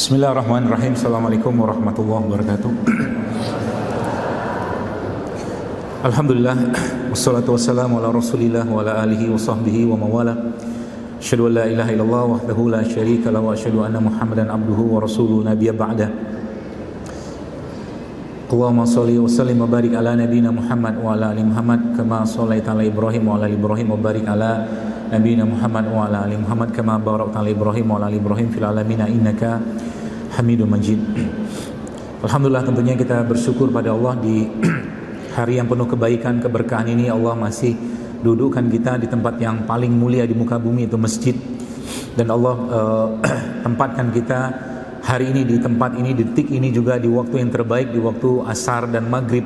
Bismillahirrahmanirrahim. Assalamualaikum warahmatullahi wabarakatuh. Alhamdulillah, wassalatu wassalamu ala rasulillah wa ala alihi wa sahbihi wa mawala. Asyhadu an la ilaha illallah wahdahu la syarika lahu wa asyhadu anna Muhammadan abduhu wa rasuluhu nabiyya ba'da. Allahumma shalli wa sallim wa barik ala nabiyyina Muhammad wa ala ali Muhammad kama shallaita ala Ibrahim wa ala ali Ibrahim wa barik ala nabiyyina Muhammad wa ala ali Muhammad kama barakta ala Ibrahim wa ala ali Ibrahim fil alamin innaka Hamidum Majid. Alhamdulillah, tentunya kita bersyukur pada Allah di hari yang penuh kebaikan, keberkahan ini. Allah masih dudukkan kita di tempat yang paling mulia di muka bumi, itu masjid. Dan Allah tempatkan kita hari ini di tempat ini, detik ini juga di waktu yang terbaik, di waktu asar dan maghrib,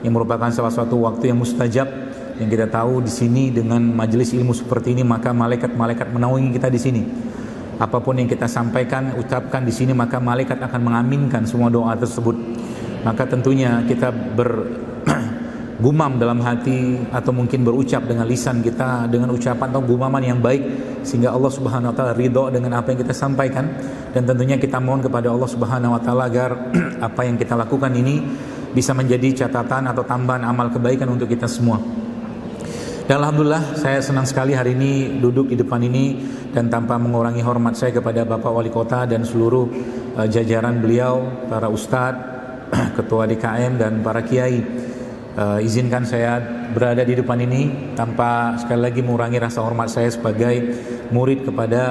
yang merupakan salah satu waktu yang mustajab. Yang kita tahu di sini dengan majelis ilmu seperti ini, maka malaikat-malaikat menaungi kita di sini. Apapun yang kita sampaikan, ucapkan di sini, maka malaikat akan mengaminkan semua doa tersebut. Maka tentunya kita bergumam dalam hati atau mungkin berucap dengan lisan kita dengan ucapan atau gumaman yang baik, sehingga Allah Subhanahu wa taala ridha dengan apa yang kita sampaikan. Dan tentunya kita mohon kepada Allah Subhanahu wa taala agar apa yang kita lakukan ini bisa menjadi catatan atau tambahan amal kebaikan untuk kita semua. Dan alhamdulillah, saya senang sekali hari ini duduk di depan ini, dan tanpa mengurangi hormat saya kepada Bapak Wali Kota dan seluruh jajaran beliau, para ustadz, ketua DKM dan para kiai, izinkan saya berada di depan ini tanpa sekali lagi mengurangi rasa hormat saya sebagai murid kepada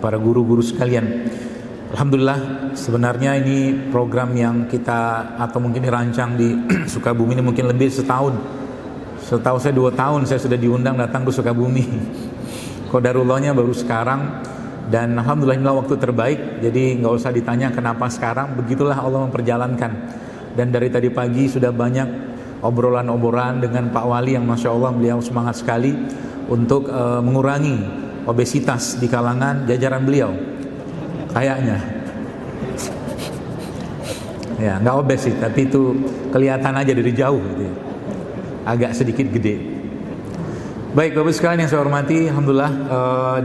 para guru-guru sekalian. Alhamdulillah, sebenarnya ini program yang kita atau mungkin dirancang di Sukabumi ini mungkin lebih setahun. Setahu saya 2 tahun saya sudah diundang datang ke Sukabumi. Qadarullahnya baru sekarang. Dan alhamdulillah inilah waktu terbaik. Jadi nggak usah ditanya kenapa sekarang, begitulah Allah memperjalankan. Dan dari tadi pagi sudah banyak obrolan-obrolan dengan Pak Wali yang Masya Allah beliau semangat sekali untuk mengurangi obesitas di kalangan jajaran beliau. Kayaknya ya nggak obes sih, tapi itu kelihatan aja dari jauh gitu ya. Agak sedikit gede. Baik Bapak sekalian yang saya hormati, alhamdulillah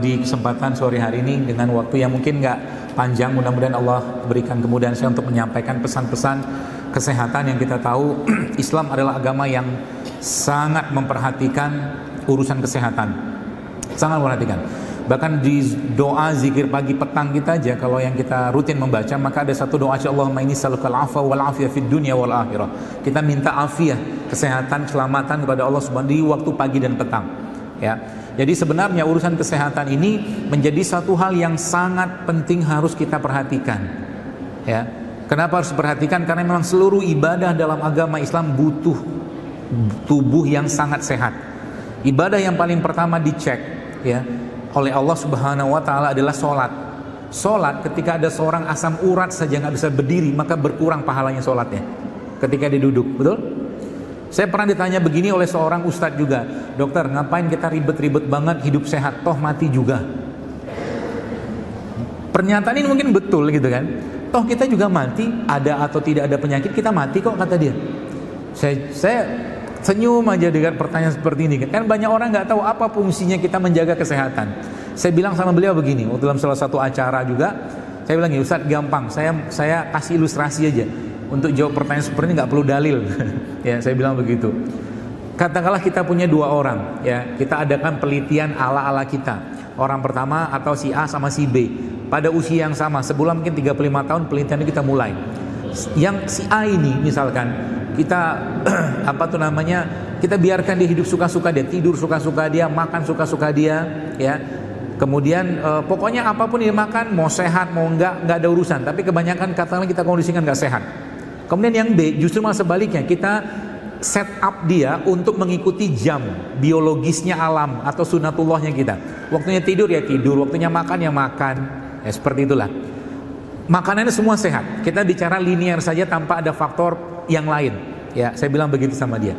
di kesempatan sore hari ini dengan waktu yang mungkin nggak panjang, mudah-mudahan Allah berikan kemudahan saya untuk menyampaikan pesan-pesan kesehatan yang kita tahu Islam adalah agama yang sangat memperhatikan urusan kesehatan, sangat memperhatikan. Bahkan di doa zikir pagi petang kita aja, kalau yang kita rutin membaca, maka ada satu doa, Allahumma inni as'alukal afwa wal afiyah fid dunya wal akhirah. Kita minta afiah, kesehatan, keselamatan kepada Allah Subhanahu di waktu pagi dan petang. Ya. Jadi sebenarnya urusan kesehatan ini menjadi satu hal yang sangat penting harus kita perhatikan. Ya. Kenapa harus diperhatikan? Karena memang seluruh ibadah dalam agama Islam butuh tubuh yang sangat sehat. Ibadah yang paling pertama dicek, ya, oleh Allah Subhanahu wa taala adalah sholat. Sholat, ketika ada seorang asam urat saja nggak bisa berdiri, maka berkurang pahalanya sholatnya ketika dia duduk. Betul? Saya pernah ditanya begini oleh seorang ustadz juga, dokter, ngapain kita ribet-ribet banget hidup sehat, toh mati juga. Pernyataan ini mungkin betul gitu kan, toh kita juga mati, ada atau tidak ada penyakit kita mati kok, kata dia. Saya senyum aja dengan pertanyaan seperti ini. Kan banyak orang nggak tahu apa fungsinya kita menjaga kesehatan. Saya bilang sama beliau begini, waktu dalam salah satu acara juga, saya bilang, ya Ustaz, gampang, saya kasih ilustrasi aja. Untuk jawab pertanyaan seperti ini nggak perlu dalil. Ya, saya bilang begitu. Katakanlah kita punya 2 orang, ya, kita adakan penelitian ala-ala kita. Orang pertama atau si A sama si B pada usia yang sama, sebulan mungkin 35 tahun penelitian ini kita mulai. Yang si A ini misalkan kita kita biarkan dia hidup suka-suka dia, tidur suka-suka dia, makan suka-suka dia, ya. Kemudian pokoknya apapun dia makan, mau sehat mau enggak ada urusan. Tapi kebanyakan katakanlah kita kondisikan enggak sehat. Kemudian yang B justru malah sebaliknya, kita set up dia untuk mengikuti jam biologisnya alam atau sunatullahnya kita. Waktunya tidur ya tidur, waktunya makan ya makan. Ya seperti itulah. Makanannya semua sehat. Kita bicara linear saja tanpa ada faktor yang lain. Ya, saya bilang begitu sama dia.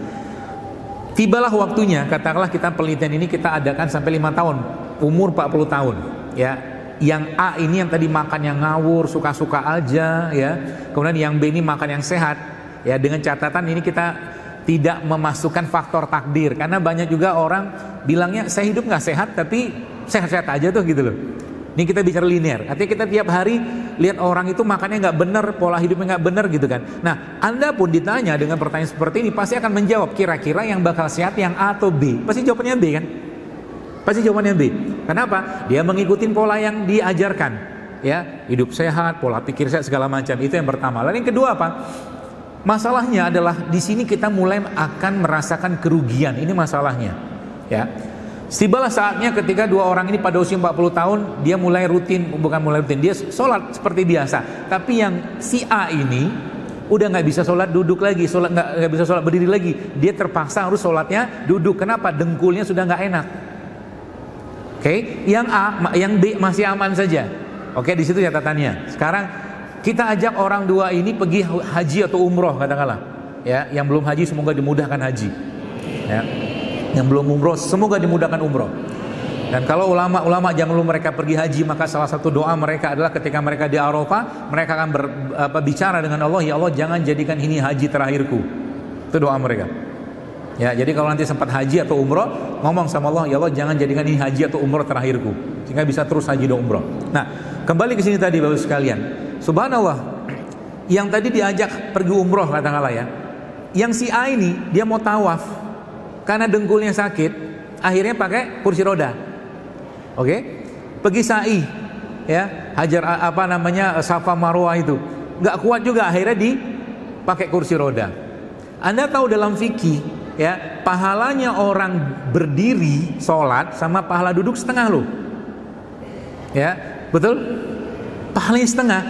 Tibalah waktunya, katakanlah kita penelitian ini kita adakan sampai 5 tahun, umur 40 tahun. Ya, yang A ini yang tadi makan yang ngawur, suka-suka aja, ya. Kemudian yang B ini makan yang sehat. Ya, dengan catatan ini kita tidak memasukkan faktor takdir, karena banyak juga orang bilangnya saya hidup nggak sehat tapi sehat-sehat aja tuh gitu loh. Ini kita bicara linear, artinya kita tiap hari lihat orang itu makannya nggak benar, pola hidupnya nggak benar gitu kan. Nah, Anda pun ditanya dengan pertanyaan seperti ini pasti akan menjawab kira-kira yang bakal sehat yang A atau B. Pasti jawabannya B kan? Pasti jawabannya B. Kenapa? Dia mengikuti pola yang diajarkan, ya, hidup sehat, pola pikir sehat segala macam. Itu yang pertama. Lalu yang kedua apa? Masalahnya adalah di sini kita mulai akan merasakan kerugian. Ini masalahnya, ya. Tibalah saatnya ketika dua orang ini pada usia 40 tahun dia mulai rutin, bukan mulai rutin, dia sholat seperti biasa. Tapi yang si A ini udah nggak bisa sholat duduk lagi, nggak bisa sholat berdiri lagi. Dia terpaksa harus sholatnya duduk. Kenapa? Dengkulnya sudah nggak enak. Oke, yang A, yang B masih aman saja. Oke, di situ catatannya. Sekarang kita ajak orang dua ini pergi haji atau umroh katakanlah. Ya, yang belum haji semoga dimudahkan haji. Ya. Yang belum umroh semoga dimudahkan umroh. Dan kalau ulama-ulama jangan dulu mereka pergi haji, maka salah satu doa mereka adalah ketika mereka di Arafah, mereka akan bicara dengan Allah, ya Allah jangan jadikan ini haji terakhirku. Itu doa mereka. Ya, jadi kalau nanti sempat haji atau umroh, ngomong sama Allah, ya Allah jangan jadikan ini haji atau umroh terakhirku, sehingga bisa terus haji dan umroh. Nah, kembali ke sini tadi Bapak sekalian. Subhanallah, yang tadi diajak pergi umroh katakanlah ya, yang si A ini dia mau tawaf. Karena dengkulnya sakit, akhirnya pakai kursi roda. Oke? Pergi sa'i, ya, hajar Safa Marwah itu. Nggak kuat juga, akhirnya dipakai kursi roda. Anda tahu dalam fikih, ya, pahalanya orang berdiri sholat sama pahala duduk setengah loh. Ya, betul? Pahalanya setengah.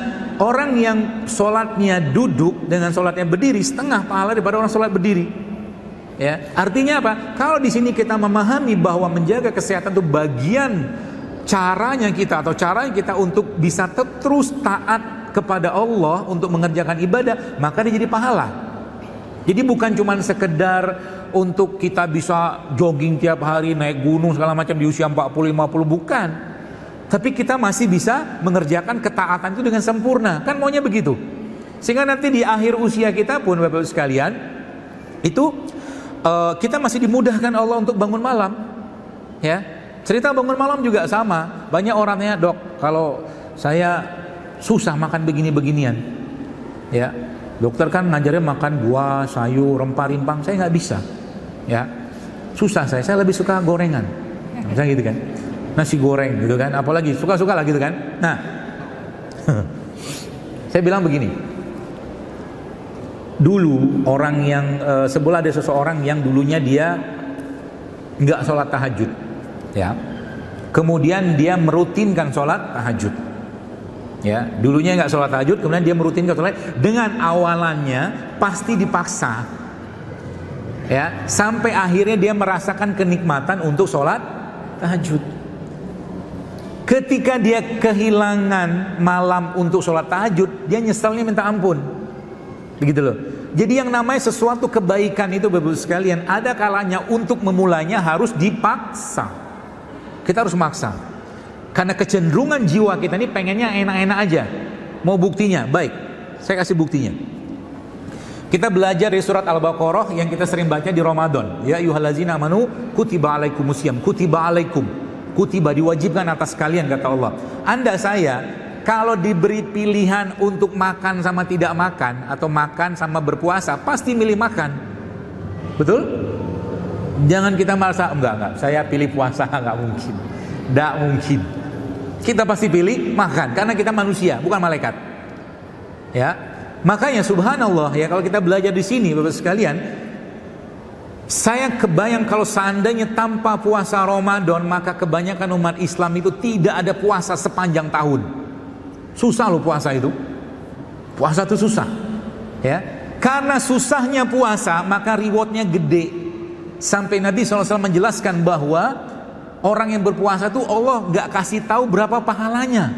Orang yang sholatnya duduk dengan sholatnya berdiri setengah pahala daripada orang sholat berdiri. Ya, artinya apa? Kalau di sini kita memahami bahwa menjaga kesehatan itu bagian caranya kita atau caranya kita untuk bisa terus taat kepada Allah untuk mengerjakan ibadah, maka dia jadi pahala. Jadi bukan cuma sekedar untuk kita bisa jogging tiap hari, naik gunung segala macam di usia 40-50, bukan. Tapi kita masih bisa mengerjakan ketaatan itu dengan sempurna. Kan maunya begitu. Sehingga nanti di akhir usia kita pun Bapak sekalian, itu kita masih dimudahkan Allah untuk bangun malam, ya. Cerita bangun malam juga sama. Banyak orangnya, dok, kalau saya susah makan begini-beginian, ya. Dokter kan ngajarin makan buah, sayur, rempah-rimpang, saya nggak bisa, ya. Susah saya lebih suka gorengan, misalnya gitu kan, nasi goreng gitu kan, apalagi suka-suka lah gitu kan. Nah, saya bilang begini. Dulu orang yang sebelah ada seseorang yang dulunya dia nggak sholat tahajud, ya. Kemudian dia merutinkan sholat tahajud, ya. Dulunya nggak sholat tahajud, kemudian dia merutinkan sholat dengan awalannya pasti dipaksa, ya. Sampai akhirnya dia merasakan kenikmatan untuk sholat tahajud. Ketika dia kehilangan malam untuk sholat tahajud, dia nyeselnya minta ampun. Begitu loh. Jadi yang namanya sesuatu kebaikan itu Bapak sekalian, ada kalanya untuk memulainya harus dipaksa. Kita harus maksa. Karena kecenderungan jiwa kita ini pengennya enak-enak aja. Mau buktinya? Baik, saya kasih buktinya. Kita belajar dari surat Al-Baqarah yang kita sering baca di Ramadan. Ya ayyuhallazina amanu kutiba alaikumusiyam, kutiba alaikum. Kutiba diwajibkan atas kalian kata Allah. Anda saya kalau diberi pilihan untuk makan sama tidak makan atau makan sama berpuasa, pasti milih makan. Betul? Jangan kita merasa enggak, saya pilih puasa, enggak mungkin. Enggak mungkin. Kita pasti pilih makan karena kita manusia, bukan malaikat. Ya. Makanya subhanallah ya, kalau kita belajar di sini Bapak sekalian, saya kebayang kalau seandainya tanpa puasa Ramadan, maka kebanyakan umat Islam itu tidak ada puasa sepanjang tahun. Susah loh puasa itu. Puasa itu susah, ya. Karena susahnya puasa, maka rewardnya gede. Sampai Nabi SAW menjelaskan bahwa orang yang berpuasa itu Allah gak kasih tahu berapa pahalanya.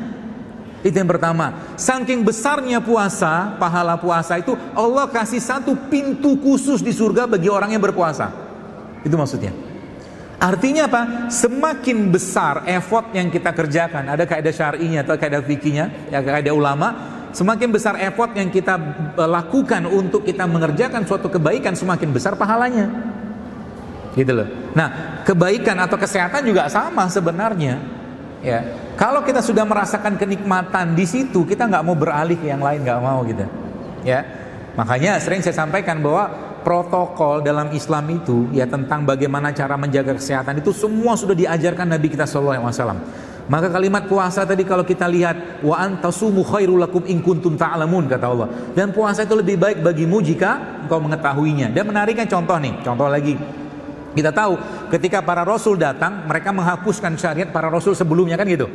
Itu yang pertama. Saking besarnya puasa, pahala puasa itu Allah kasih satu pintu khusus di surga bagi orang yang berpuasa. Itu maksudnya. Artinya apa? Semakin besar effort yang kita kerjakan, ada kaidah syar'inya atau kaidah fikihnya, ya kaidah ulama, semakin besar effort yang kita lakukan untuk kita mengerjakan suatu kebaikan, semakin besar pahalanya. Gitu loh. Nah, kebaikan atau kesehatan juga sama sebenarnya. Ya, kalau kita sudah merasakan kenikmatan di situ, kita nggak mau beralih ke yang lain, nggak mau gitu. Ya, makanya sering saya sampaikan bahwa protokol dalam Islam itu ya tentang bagaimana cara menjaga kesehatan itu semua sudah diajarkan Nabi kita SAW. Maka kalimat puasa tadi kalau kita lihat wa antasumu khairul lakum in kuntum ta'lamun kata Allah. Dan puasa itu lebih baik bagimu jika engkau mengetahuinya. Dan menariknya contoh nih, contoh lagi. Kita tahu ketika para rasul datang, mereka menghapuskan syariat para rasul sebelumnya kan gitu.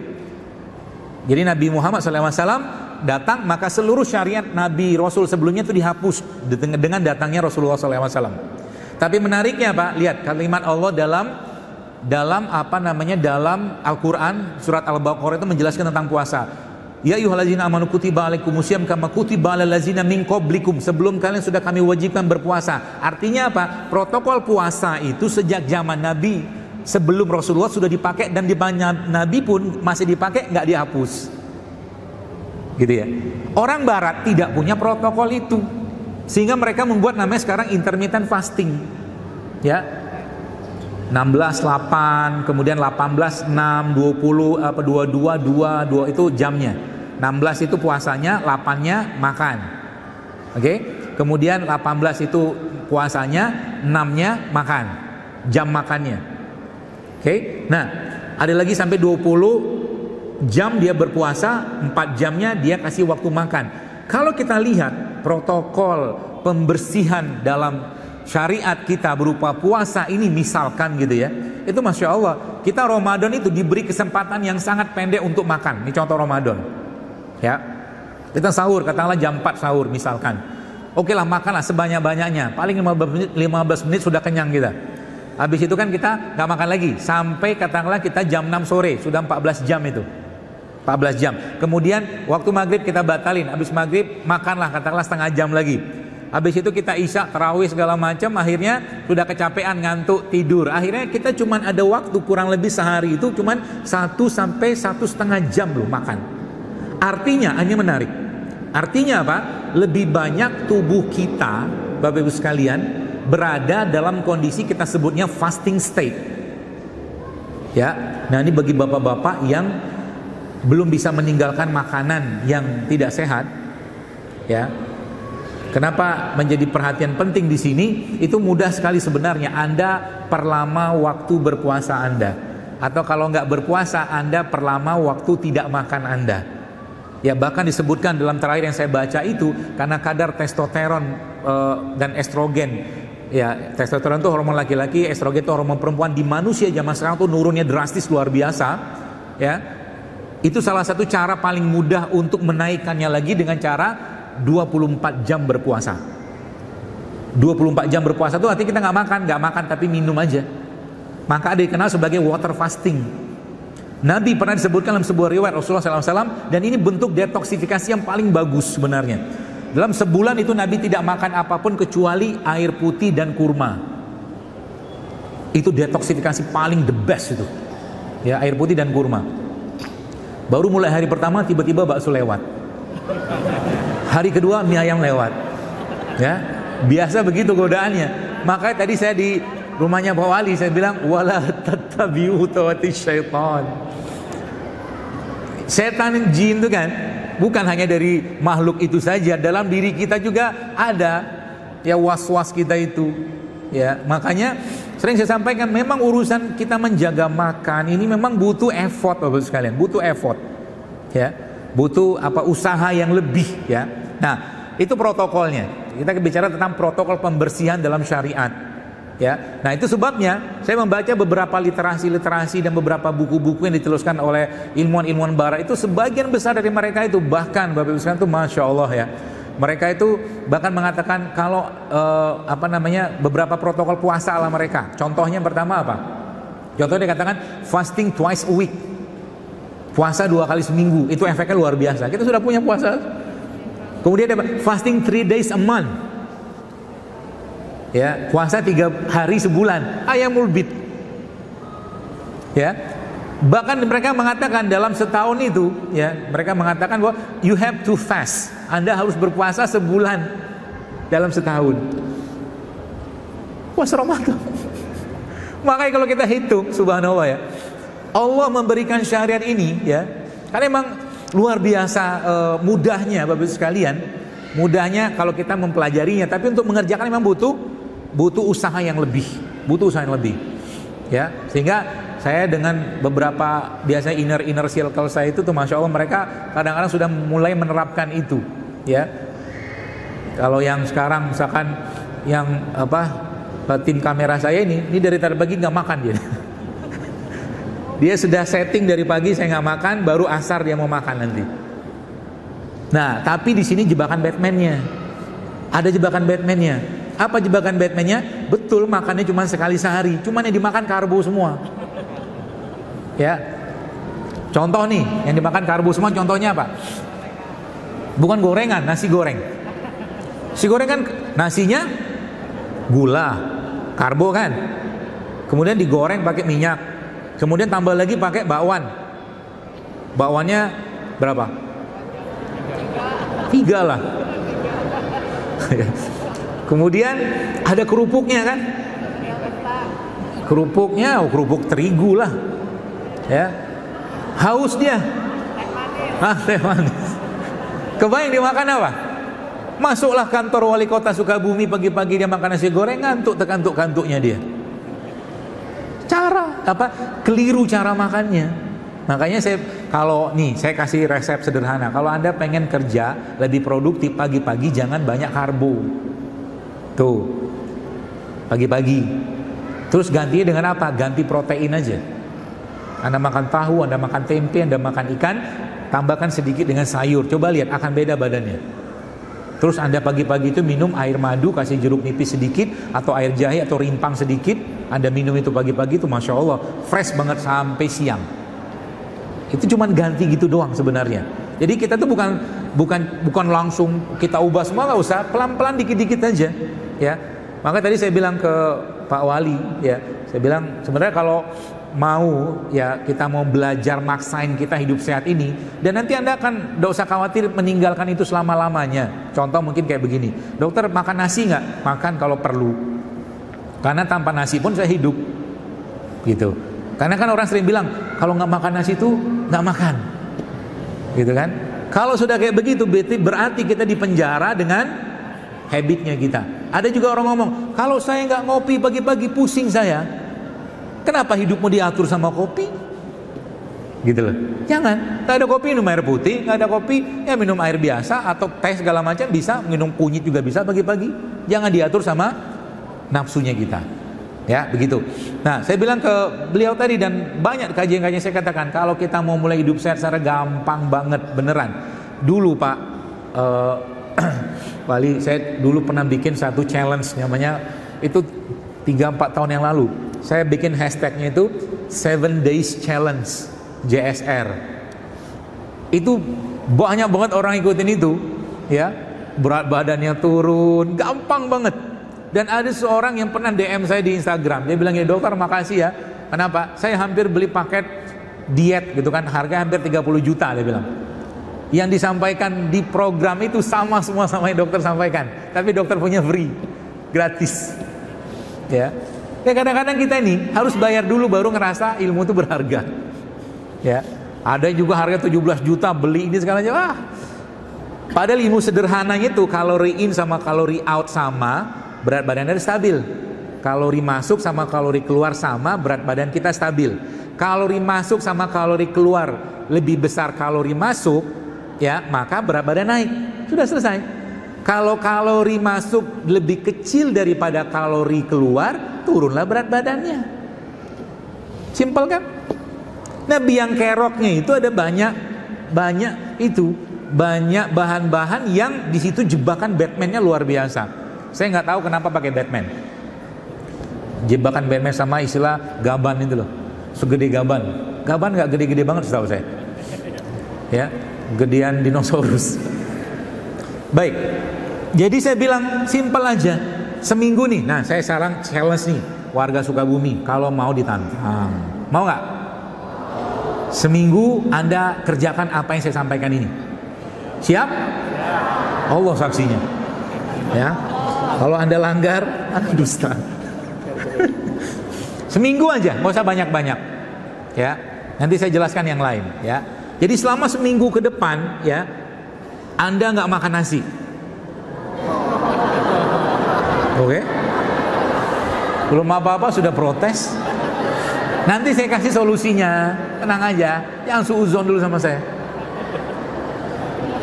Jadi Nabi Muhammad SAW datang, maka seluruh syariat Nabi Rasul sebelumnya itu dihapus dengan datangnya Rasulullah SAW. Tapi menariknya Pak, lihat kalimat Allah dalam Al-Quran surat Al-Baqarah itu menjelaskan tentang puasa. Ya ayyuhallazina amanu kutiba alaikumusiyam kama kutiba alal ladzina min qablikum. Sebelum kalian sudah kami wajibkan berpuasa. Artinya apa? Protokol puasa itu sejak zaman Nabi sebelum Rasulullah sudah dipakai, dan di banyak Nabi pun masih dipakai, nggak dihapus. Gitu ya. Orang Barat tidak punya protokol itu, sehingga mereka membuat namanya sekarang intermittent fasting. Ya. 16:8, kemudian 18:6, 20 22 22 itu jamnya. 16 itu puasanya, 8-nya makan. Oke? Kemudian 18 itu puasanya, 6-nya makan. Jam makannya. Oke? Nah, ada lagi sampai 20 jam dia berpuasa, 4 jamnya dia kasih waktu makan. Kalau kita lihat protokol pembersihan dalam syariat kita berupa puasa ini misalkan gitu ya, itu Masya Allah, kita Ramadan itu diberi kesempatan yang sangat pendek untuk makan. Ini contoh Ramadan ya, kita sahur katakanlah jam 4 sahur misalkan, oke lah makanlah sebanyak-banyaknya, paling 15 menit sudah kenyang kita. Habis itu kan kita gak makan lagi sampai katakanlah kita jam 6 sore, sudah 14 jam itu, 14 jam. Kemudian waktu maghrib kita batalin, habis maghrib makanlah katakanlah setengah jam lagi. Habis itu kita isya, tarawih segala macam, akhirnya sudah kecapean, ngantuk, tidur. Akhirnya kita cuman ada waktu kurang lebih sehari itu cuman 1 sampai 1,5 jam loh makan. Artinya, ini menarik. Artinya apa? Lebih banyak tubuh kita, Bapak Ibu sekalian, berada dalam kondisi kita sebutnya fasting state. Ya, nah ini bagi bapak-bapak yang belum bisa meninggalkan makanan yang tidak sehat, ya. Kenapa menjadi perhatian penting di sini? Itu mudah sekali sebenarnya. Anda perlama waktu berpuasa Anda, atau kalau nggak berpuasa Anda perlama waktu tidak makan Anda. Ya bahkan disebutkan dalam terakhir yang saya baca itu karena kadar testosteron dan estrogen. Ya testosteron itu hormon laki-laki, estrogen itu hormon perempuan. Di manusia zaman sekarang tuh nurunnya drastis luar biasa. Ya itu salah satu cara paling mudah untuk menaikkannya lagi dengan cara 24 jam berpuasa. 24 jam berpuasa itu artinya kita nggak makan tapi minum aja. Maka ada dikenal sebagai water fasting. Nabi pernah disebutkan dalam sebuah riwayat Rasulullah SAW, dan ini bentuk detoksifikasi yang paling bagus sebenarnya. Dalam sebulan itu Nabi tidak makan apapun kecuali air putih dan kurma. Itu detoksifikasi paling the best itu. Ya, air putih dan kurma. Baru mulai hari pertama tiba-tiba bakso lewat. Hari kedua mie ayam lewat. Ya, biasa begitu godaannya. Makanya tadi saya di rumahnya Pak Wali saya bilang wala tattabi'u khutuwatis syaitan. Setan jin itu kan bukan hanya dari makhluk itu saja, dalam diri kita juga ada ya was-was kita itu. Ya, makanya sering saya sampaikan memang urusan kita menjaga makan ini memang butuh effort Bapak sekalian, butuh effort. Ya, butuh usaha yang lebih ya. Nah, itu protokolnya. Kita bicara tentang protokol pembersihan dalam syariat. Ya. Nah, itu sebabnya saya membaca beberapa literasi dan beberapa buku-buku yang dituliskan oleh ilmuwan-ilmuwan barat itu sebagian besar dari mereka itu bahkan Bapak Ibu sekalian itu Masya Allah ya. Mereka itu bahkan mengatakan kalau beberapa protokol puasa ala mereka. Contohnya yang pertama apa? Contohnya dikatakan fasting twice a week. Puasa 2 kali seminggu, itu efeknya luar biasa. Kita sudah punya puasa. Kemudian ada fasting 3 days a month. Ya, puasa 3 hari sebulan, ayamul bid. Ya. Bahkan mereka mengatakan dalam setahun itu, ya, mereka mengatakan bahwa you have to fast. Anda harus berpuasa sebulan dalam setahun. Puasa Ramadan. Makanya kalau kita hitung, subhanallah ya, Allah memberikan syariat ini ya, karena emang luar biasa mudahnya Bapak Ibu sekalian. Mudahnya kalau kita mempelajarinya, tapi untuk mengerjakan memang butuh usaha yang lebih, ya. Sehingga saya dengan beberapa biasanya inner circle saya itu tuh masya Allah mereka kadang-kadang sudah mulai menerapkan itu, ya. Kalau yang sekarang misalkan yang tim kamera saya ini dari tadi pagi nggak makan dia. Dia sudah setting dari pagi saya nggak makan, baru asar dia mau makan nanti. Nah, tapi di sini jebakan Batman-nya. Ada jebakan Batman-nya. Apa jebakan Batman-nya? Betul, makannya cuma sekali sehari. Cuman yang dimakan karbo semua. Ya. Contoh nih, yang dimakan karbo semua contohnya apa? Bukan gorengan, nasi goreng. Nasi goreng kan nasinya gula, karbo kan. Kemudian digoreng pakai minyak. Kemudian tambah lagi pakai bakwan. Bakwannya berapa? 3 lah. Kemudian ada kerupuknya kan? Kerupuk terigu lah. Ya. Haus dia. Teh manis. Kebayang dia makan apa? Masuklah kantor wali kota Sukabumi pagi-pagi dia makan nasi goreng, ngantuk-kantuknya dia. Keliru cara makannya. Makanya saya kasih resep sederhana. Kalau Anda pengen kerja lebih produktif pagi-pagi, jangan banyak karbo. Tuh, pagi-pagi. Terus gantinya dengan apa? Ganti protein aja. Anda makan tahu, Anda makan tempe, Anda makan ikan, tambahkan sedikit dengan sayur. Coba lihat, akan beda badannya. Terus Anda pagi-pagi itu minum air madu, kasih jeruk nipis sedikit, atau air jahe atau rimpang sedikit. Anda minum itu pagi-pagi itu masya Allah fresh banget sampai siang. Itu cuman ganti gitu doang sebenarnya. Jadi kita tuh bukan langsung kita ubah semua, nggak usah, pelan-pelan dikit-dikit aja, ya. Maka tadi saya bilang ke Pak Wali, ya, saya bilang sebenarnya kalau mau ya kita mau belajar maksain kita hidup sehat ini, dan nanti Anda akan nggak usah khawatir meninggalkan itu selama-lamanya. Contoh mungkin kayak begini, dokter makan nasi nggak? Makan kalau perlu, karena tanpa nasi pun saya hidup, gitu. Karena kan orang sering bilang kalau nggak makan nasi itu nggak makan, gitu kan? Kalau sudah kayak begitu berarti kita dipenjara dengan habitnya kita. Ada juga orang ngomong kalau saya nggak ngopi pagi-pagi pusing saya. Kenapa hidupmu diatur sama kopi? Gitu loh. Jangan. Tak ada kopi minum air putih, nggak ada kopi ya minum air biasa atau teh segala macam bisa, minum kunyit juga bisa pagi-pagi. Jangan diatur sama nafsunya kita. Ya, begitu. Nah, saya bilang ke beliau tadi dan banyak kajian-kajian saya katakan kalau kita mau mulai hidup sehat secara gampang banget beneran. Dulu Pak Wali, saya dulu pernah bikin satu challenge namanya itu 3-4 tahun yang lalu. Saya bikin hashtagnya itu 7 Days Challenge JSR. Itu banyak banget orang ikutin itu, ya. Berat badannya turun, gampang banget. Dan ada seorang yang pernah DM saya di Instagram. Dia bilang, ya dokter makasih ya. Kenapa? Saya hampir beli paket diet gitu kan, harga hampir 30 juta dia bilang. Yang disampaikan di program itu sama semua sama yang dokter sampaikan. Tapi dokter punya free, gratis. Ya. Ya kadang-kadang kita ini harus bayar dulu baru ngerasa ilmu itu berharga. Ya. Ada juga harga 17 juta beli ini segala macam. Padahal ilmu sederhananya itu kalori in sama kalori out sama, berat badan kita stabil. Kalori masuk sama kalori keluar sama, berat badan kita stabil. Kalori masuk sama kalori keluar lebih besar kalori masuk, ya maka berat badan naik. Sudah selesai. Kalau kalori masuk lebih kecil daripada kalori keluar, turunlah berat badannya. Simpel kan? Nah, biang keroknya itu ada banyak bahan-bahan yang di situ jebakan Batman-nya luar biasa. Saya nggak tahu kenapa pakai Batman. Jebakan Batman sama istilah gaban itu loh, segede gaban. Gaban nggak gede-gede banget setahu saya. Ya, gedean dinosaurus. Baik, jadi saya bilang simpel aja. Seminggu nih, nah saya sekarang challenge nih warga Sukabumi kalau mau ditantang, mau nggak? Seminggu Anda kerjakan apa yang saya sampaikan ini. Siap? Allah saksinya. Ya. Kalau Anda langgar, Anda dusta. Seminggu aja, nggak usah banyak-banyak. Ya. Nanti saya jelaskan yang lain ya. Jadi selama seminggu ke depan ya, Anda nggak makan nasi. Oke? Belum apa-apa sudah protes. Nanti saya kasih solusinya. Tenang aja, jangan suuzon dulu sama saya.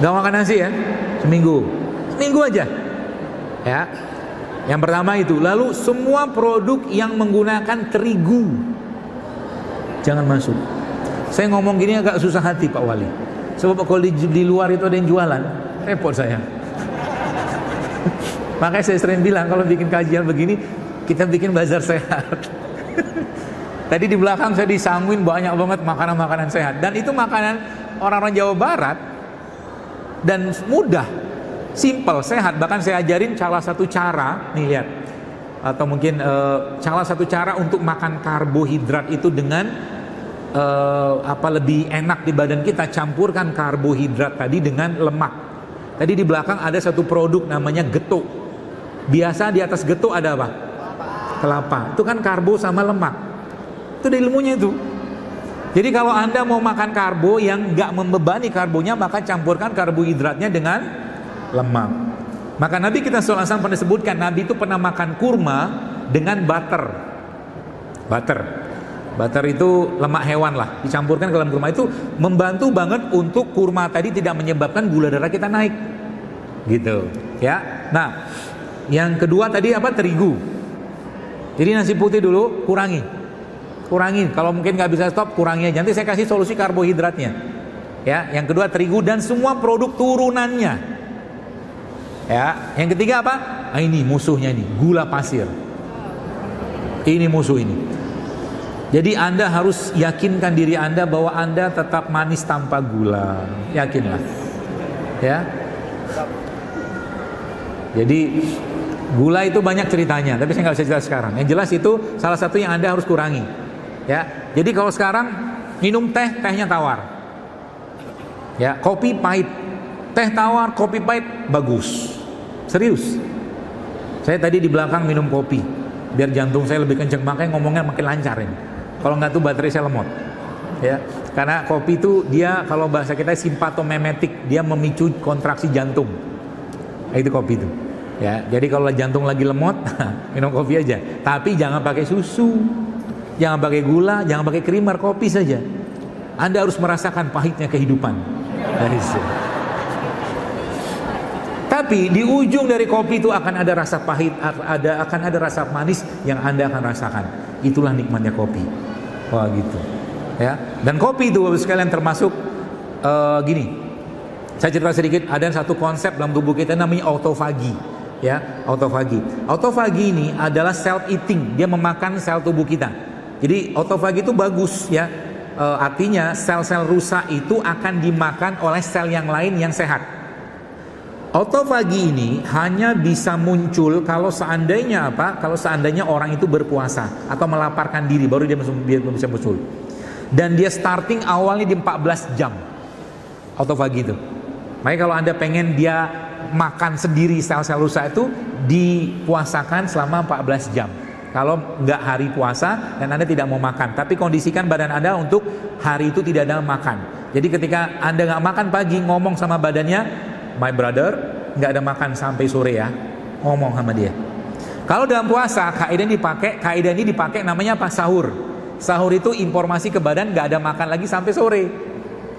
Nggak makan nasi ya, seminggu aja ya. Yang pertama itu. Lalu semua produk yang menggunakan terigu jangan masuk. Saya ngomong gini agak susah hati Pak Wali, sebab kalau di luar itu ada yang jualan, repot saya. Makanya saya sering bilang kalau bikin kajian begini, kita bikin bazar sehat. Tadi di belakang saya disangguin banyak banget makanan-makanan sehat, dan itu makanan orang-orang Jawa Barat dan mudah, simple, sehat. Bahkan saya ajarin salah satu cara, nih lihat, atau mungkin salah satu cara untuk makan karbohidrat itu dengan lebih enak di badan kita. Campurkan karbohidrat tadi dengan lemak. Tadi di belakang ada satu produk namanya getuk. Biasa di atas getuk ada apa? Kelapa. Itu kan karbo sama lemak. Itu ada ilmunya itu. Jadi kalau Anda mau makan karbo yang nggak membebani karbonya, maka campurkan karbohidratnya dengan lemak. Maka Nabi kita SAW pernah sebutkan, Nabi itu pernah makan kurma dengan butter. Butter itu lemak hewan lah, dicampurkan ke dalam kurma. Itu membantu banget untuk kurma tadi tidak menyebabkan gula darah kita naik. Gitu ya. Nah, yang kedua tadi apa? Terigu. Jadi nasi putih dulu kurangi. Kalau mungkin nggak bisa stop, kurangi aja. Nanti saya kasih solusi karbohidratnya. Ya, yang kedua terigu dan semua produk turunannya. Ya, yang ketiga apa? Nah, ini musuhnya nih, gula pasir. Ini musuh ini. Jadi Anda harus yakinkan diri Anda bahwa Anda tetap manis tanpa gula. Yakinlah. Ya. Jadi gula itu banyak ceritanya, tapi saya nggak bisa jelas sekarang. Yang jelas itu salah satu yang Anda harus kurangi. Ya. Jadi kalau sekarang minum teh, tehnya tawar. Ya, kopi pahit. Teh tawar, kopi pahit bagus. Serius. Saya tadi di belakang minum kopi biar jantung saya lebih kenceng, makanya ngomongnya makin lancar ini. Kalau nggak tuh baterai saya lemot. Ya, karena kopi itu dia kalau bahasa kita simpatomimetik, dia memicu kontraksi jantung. Itu kopi itu. Ya, jadi kalau jantung lagi lemot, minum kopi aja. Tapi jangan pakai susu, jangan pakai gula, jangan pakai krimer, kopi saja. Anda harus merasakan pahitnya kehidupan. Tapi di ujung dari kopi itu akan ada rasa pahit, akan ada rasa manis yang Anda akan rasakan. Itulah nikmatnya kopi. Wah gitu. Ya. Dan kopi itu Bapak sekalian termasuk gini. Saya cerita sedikit, ada satu konsep dalam tubuh kita namanya autofagi. Ya, autofagi. Autofagi ini adalah self eating, dia memakan sel tubuh kita. Jadi autofagi itu bagus ya. Artinya sel-sel rusak itu akan dimakan oleh sel yang lain yang sehat. Autofagi ini hanya bisa muncul kalau seandainya apa? Kalau seandainya orang itu berpuasa atau melaparkan diri, baru dia bisa muncul. Dan dia starting awalnya di 14 jam. Autofagi itu. Makanya kalau Anda pengen dia makan sendiri sel-sel rusak itu, dipuasakan selama 14 jam. Kalau nggak hari puasa dan Anda tidak mau makan, tapi kondisikan badan Anda untuk hari itu tidak ada makan. Jadi ketika Anda nggak makan pagi, ngomong sama badannya, my brother, nggak ada makan sampai sore ya. Ngomong sama dia. Kalau dalam puasa, kaidah ini dipakai namanya apa? Sahur. Sahur itu informasi ke badan nggak ada makan lagi sampai sore.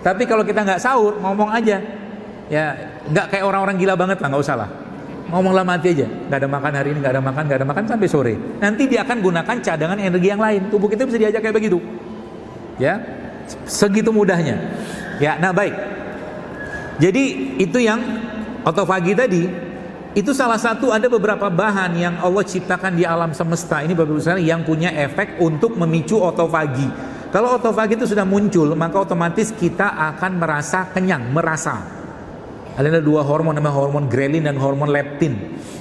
Tapi kalau kita nggak sahur, ngomong aja. Ya, nggak kayak orang-orang gila banget lah, nggak usah lah. Ngomonglah mati aja. Nggak ada makan hari ini, nggak ada makan sampai sore. Nanti dia akan gunakan cadangan energi yang lain. Tubuh kita bisa diajak kayak begitu. Ya, segitu mudahnya. Ya, nah baik. Jadi itu yang autofagi tadi, itu salah satu, ada beberapa bahan yang Allah ciptakan di alam semesta ini Bapak-Ibu yang punya efek untuk memicu autofagi. Kalau autofagi itu sudah muncul, maka otomatis kita akan merasa kenyang, merasa. Ada dua hormon, namanya hormon grelin dan hormon leptin.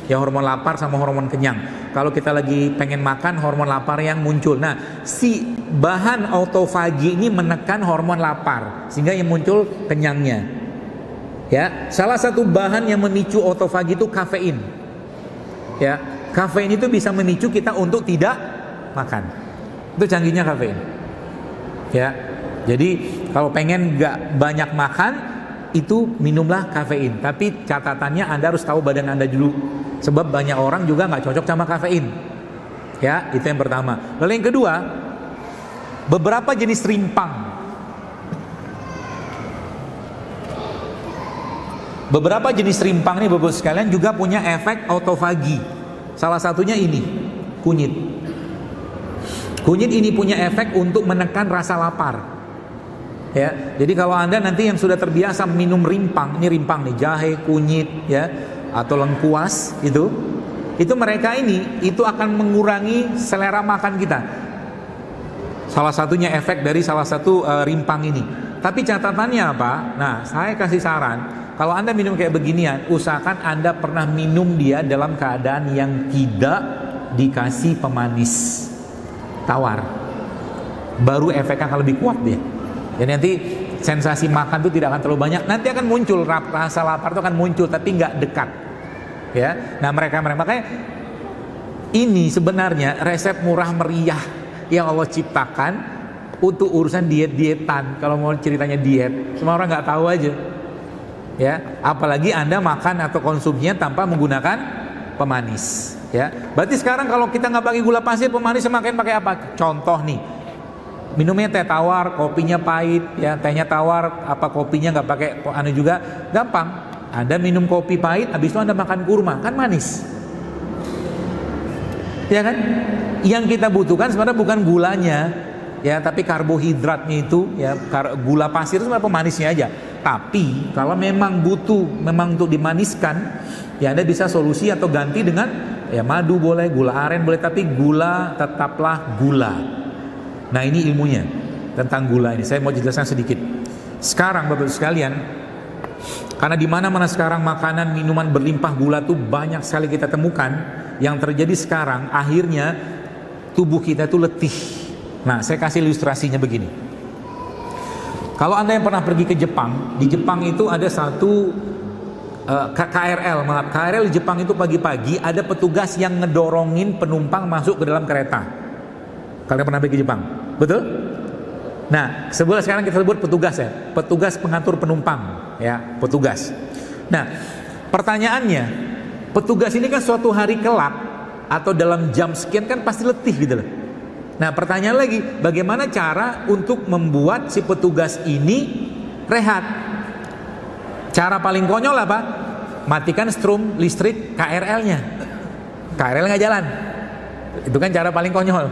Ya, hormon lapar sama hormon kenyang. Kalau kita lagi pengen makan, hormon lapar yang muncul. Nah, si bahan autofagi ini menekan hormon lapar sehingga yang muncul kenyangnya. Ya, salah satu bahan yang memicu autofagi itu kafein. Ya, kafein itu bisa memicu kita untuk tidak makan. Itu canggihnya kafein. Ya, Jadi kalau pengen nggak banyak makan, itu minumlah kafein. Tapi catatannya Anda harus tahu badan Anda dulu. Sebab banyak orang juga nggak cocok sama kafein. Ya, itu yang pertama. Lalu yang kedua, beberapa jenis rimpang. Beberapa jenis rimpang nih Bapak sekalian juga punya efek autofagi. Salah satunya ini, kunyit. Kunyit ini punya efek untuk menekan rasa lapar. Ya, jadi kalau Anda nanti yang sudah terbiasa minum rimpang, ini rimpang nih, jahe, kunyit, ya, atau lengkuas itu mereka ini itu akan mengurangi selera makan kita. Salah satunya efek dari salah satu rimpang ini. Tapi catatannya apa? Nah, saya kasih saran. Kalau Anda minum kayak beginian, usahakan Anda pernah minum dia dalam keadaan yang tidak dikasih pemanis tawar. Baru efeknya akan lebih kuat dia. Jadi nanti sensasi makan itu tidak akan terlalu banyak. Nanti akan muncul rasa lapar itu akan muncul, tapi nggak dekat. Ya, nah mereka makanya ini sebenarnya resep murah meriah yang Allah ciptakan untuk urusan diet-dietan. Kalau mau ceritanya diet, semua orang nggak tahu aja. Ya, apalagi Anda makan atau konsumsinya tanpa menggunakan pemanis. Ya, berarti sekarang kalau kita nggak pakai gula pasir, pemanis semakin pakai apa? Contoh nih, minumnya teh tawar, kopinya pahit, ya tehnya tawar, apa kopinya nggak pakai juga gampang. Anda minum kopi pahit, habis itu Anda makan kurma, kan manis. Ya kan? Yang kita butuhkan sebenarnya bukan gulanya, ya, tapi karbohidratnya itu, ya, gula pasir itu sebenarnya pemanisnya aja. Tapi kalau memang butuh, memang untuk dimaniskan, ya Anda bisa solusi atau ganti dengan ya madu boleh, gula aren boleh, tapi gula tetaplah gula. Nah ini ilmunya tentang gula ini. Saya mau jelaskan sedikit. Sekarang Bapak sekalian, karena di mana-mana sekarang makanan minuman berlimpah gula tuh banyak sekali kita temukan. Yang terjadi sekarang akhirnya tubuh kita tuh letih. Nah saya kasih ilustrasinya begini. Kalau Anda yang pernah pergi ke Jepang, di Jepang itu ada satu KRL di Jepang itu pagi-pagi ada petugas yang ngedorongin penumpang masuk ke dalam kereta. Kalian pernah pergi ke Jepang? Betul? Nah, sekarang kita sebut petugas ya, petugas pengatur penumpang, ya, petugas. Nah, pertanyaannya, petugas ini kan suatu hari kelak atau dalam jam sekian kan pasti letih gitu loh. Nah, pertanyaan lagi, bagaimana cara untuk membuat si petugas ini rehat? Cara paling konyol apa? Matikan strum listrik KRL-nya. KRL nggak jalan. Itu kan cara paling konyol.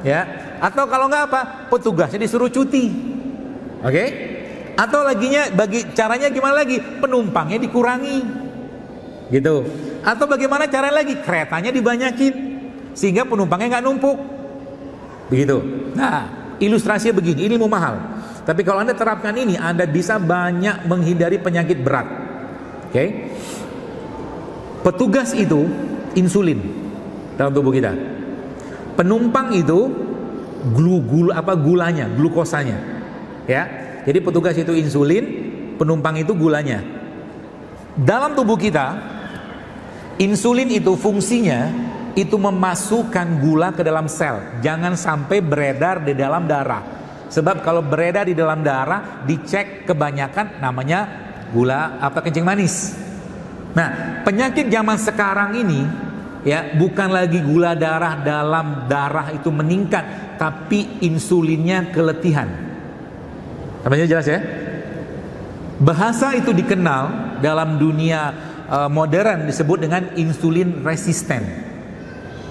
Ya. Atau kalau nggak apa? Petugasnya disuruh cuti. Oke? Atau caranya gimana lagi? Penumpangnya dikurangi. Gitu. Atau bagaimana cara lagi? Keretanya dibanyakin sehingga penumpangnya nggak numpuk. Begitu. Nah, ilustrasinya begini, ini ilmu mahal. Tapi kalau Anda terapkan ini, Anda bisa banyak menghindari penyakit berat. Oke? Petugas itu insulin dalam tubuh kita. Penumpang itu gulanya, glukosanya. Ya. Jadi petugas itu insulin, penumpang itu gulanya. Dalam tubuh kita, insulin itu fungsinya itu memasukkan gula ke dalam sel, jangan sampai beredar di dalam darah. Sebab kalau beredar di dalam darah, dicek kebanyakan namanya gula kencing manis. Nah, penyakit zaman sekarang ini ya bukan lagi gula darah dalam darah itu meningkat, tapi insulinnya keletihan. Namanya jelas ya? Bahasa itu dikenal dalam dunia modern disebut dengan insulin resisten.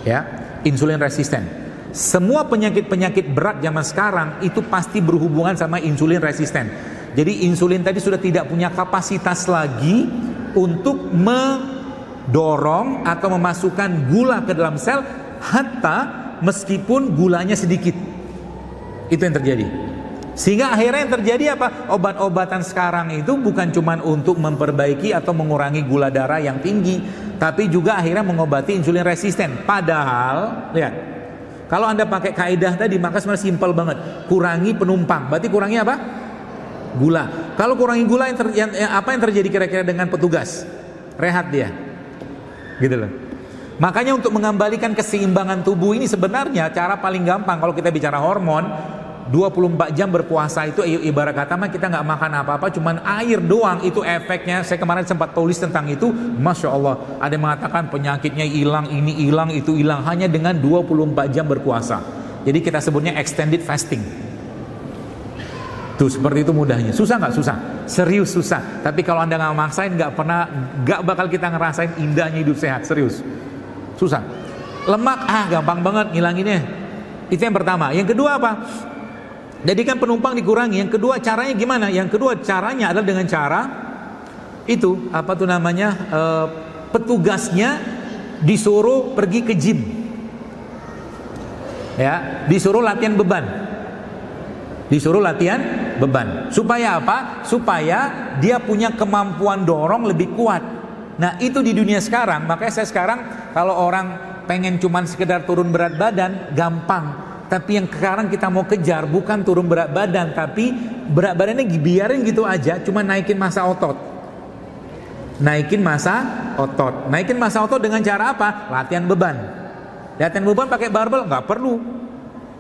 Ya, insulin resisten. Semua penyakit-penyakit berat zaman sekarang itu pasti berhubungan sama insulin resisten. Jadi insulin tadi sudah tidak punya kapasitas lagi untuk mendorong atau memasukkan gula ke dalam sel, hatta meskipun gulanya sedikit. Itu yang terjadi. Sehingga akhirnya yang terjadi apa? Obat-obatan sekarang itu bukan cuma untuk memperbaiki atau mengurangi gula darah yang tinggi, tapi juga akhirnya mengobati insulin resisten. Padahal, lihat, kalau Anda pakai kaidah tadi, maka sebenarnya simpel banget. Kurangi penumpang, berarti kurangi apa? Gula. Kalau kurangi gula, apa yang terjadi kira-kira dengan petugas? Rehat dia, gitu loh. Makanya untuk mengembalikan keseimbangan tubuh ini sebenarnya cara paling gampang kalau kita bicara hormon, 24 jam berpuasa itu ibarat kata mah kita nggak makan apa-apa, cuman air doang itu efeknya. Saya kemarin sempat tulis tentang itu, Masya Allah. Ada yang mengatakan penyakitnya hilang, ini hilang, itu hilang hanya dengan 24 jam berpuasa. Jadi kita sebutnya extended fasting. Tuh seperti itu mudahnya. Susah nggak? Susah. Serius susah. Tapi kalau Anda nggak maksain, nggak bakal kita ngerasain indahnya hidup sehat. Serius. Susah. Lemak, gampang banget ngilanginnya. Itu yang pertama. Yang kedua apa? Jadikan penumpang dikurangi. Yang kedua caranya gimana? Yang kedua caranya adalah dengan cara itu apa tuh namanya? Petugasnya disuruh pergi ke gym. Ya, disuruh latihan beban. Disuruh latihan beban. Supaya apa? Supaya dia punya kemampuan dorong lebih kuat. Nah, itu di dunia sekarang. Makanya saya sekarang kalau orang pengen cuman sekedar turun berat badan, gampang. Tapi yang sekarang kita mau kejar bukan turun berat badan, tapi berat badannya biarin gitu aja, cuma naikin massa otot. Naikin massa otot. Naikin massa otot dengan cara apa? Latihan beban. Latihan beban pakai barbel nggak perlu.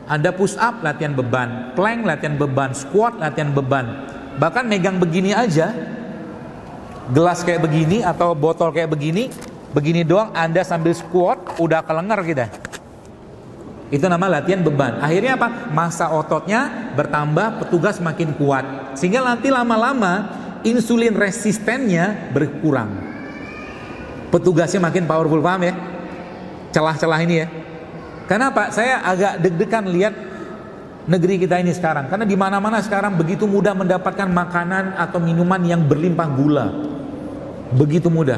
Ada push up latihan beban, plank latihan beban, squat latihan beban. Bahkan megang begini aja, gelas kayak begini atau botol kayak begini, begini doang Anda sambil squat udah kelengar kita. Itu nama latihan beban. Akhirnya apa? Massa ototnya bertambah, petugas makin kuat. Sehingga nanti lama-lama insulin resistennya berkurang. Petugasnya makin powerful, paham ya? Celah-celah ini ya. Kenapa? Saya agak deg-degan lihat negeri kita ini sekarang. Karena di mana-mana sekarang begitu mudah mendapatkan makanan atau minuman yang berlimpah gula. Begitu mudah.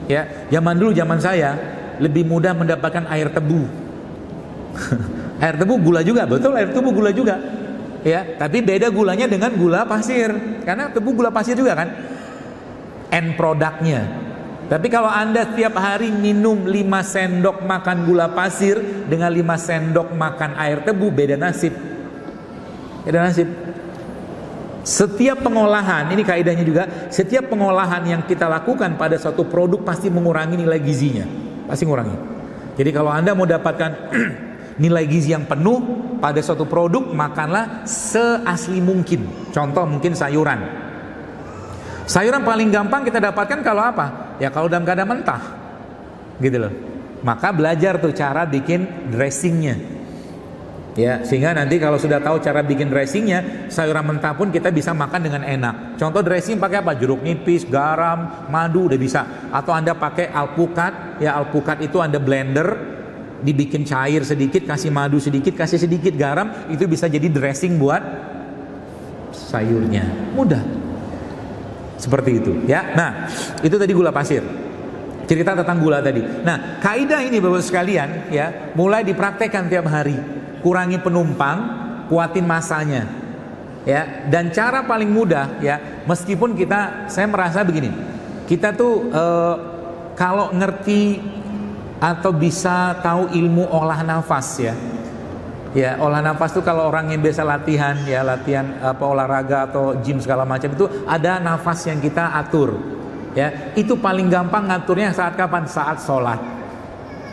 Ya, zaman dulu zaman saya lebih mudah mendapatkan air tebu. Air tebu gula juga, betul, air tebu gula juga. Ya, tapi beda gulanya dengan gula pasir. Karena tebu gula pasir juga kan. End produknya. Tapi kalau Anda tiap hari minum 5 sendok makan gula pasir dengan 5 sendok makan air tebu, beda nasib. Beda nasib. Setiap pengolahan, ini kaidahnya juga, setiap pengolahan yang kita lakukan pada suatu produk pasti mengurangi nilai gizinya. Pasti mengurangi. Jadi kalau Anda mau dapatkan nilai gizi yang penuh pada suatu produk, makanlah seasli mungkin. Contoh mungkin sayuran. Sayuran paling gampang kita dapatkan kalau apa? Ya kalau dalam keadaan mentah. Gitu loh. Maka belajar tuh cara bikin dressingnya. Ya, sehingga nanti kalau sudah tahu cara bikin dressingnya, sayuran mentah pun kita bisa makan dengan enak. Contoh dressing pakai apa? Jeruk nipis, garam, madu udah bisa. Atau Anda pakai alpukat. Ya, alpukat itu Anda blender, dibikin cair sedikit, kasih madu sedikit, kasih sedikit garam, itu bisa jadi dressing buat sayurnya. Mudah. Seperti itu, ya. Nah, itu tadi gula pasir. Cerita tentang gula tadi. Nah, kaidah ini Bapak sekalian, ya, mulai dipraktekkan tiap hari. Kurangi penumpang, kuatin masanya. Ya, dan cara paling mudah, ya, meskipun saya merasa begini. Kita tuh kalau ngerti atau bisa tahu ilmu olah nafas, ya. Ya, olah nafas itu kalau orang yang biasa latihan, ya, latihan apa olahraga atau gym segala macam itu ada nafas yang kita atur. Ya, itu paling gampang ngaturnya saat kapan? Saat sholat.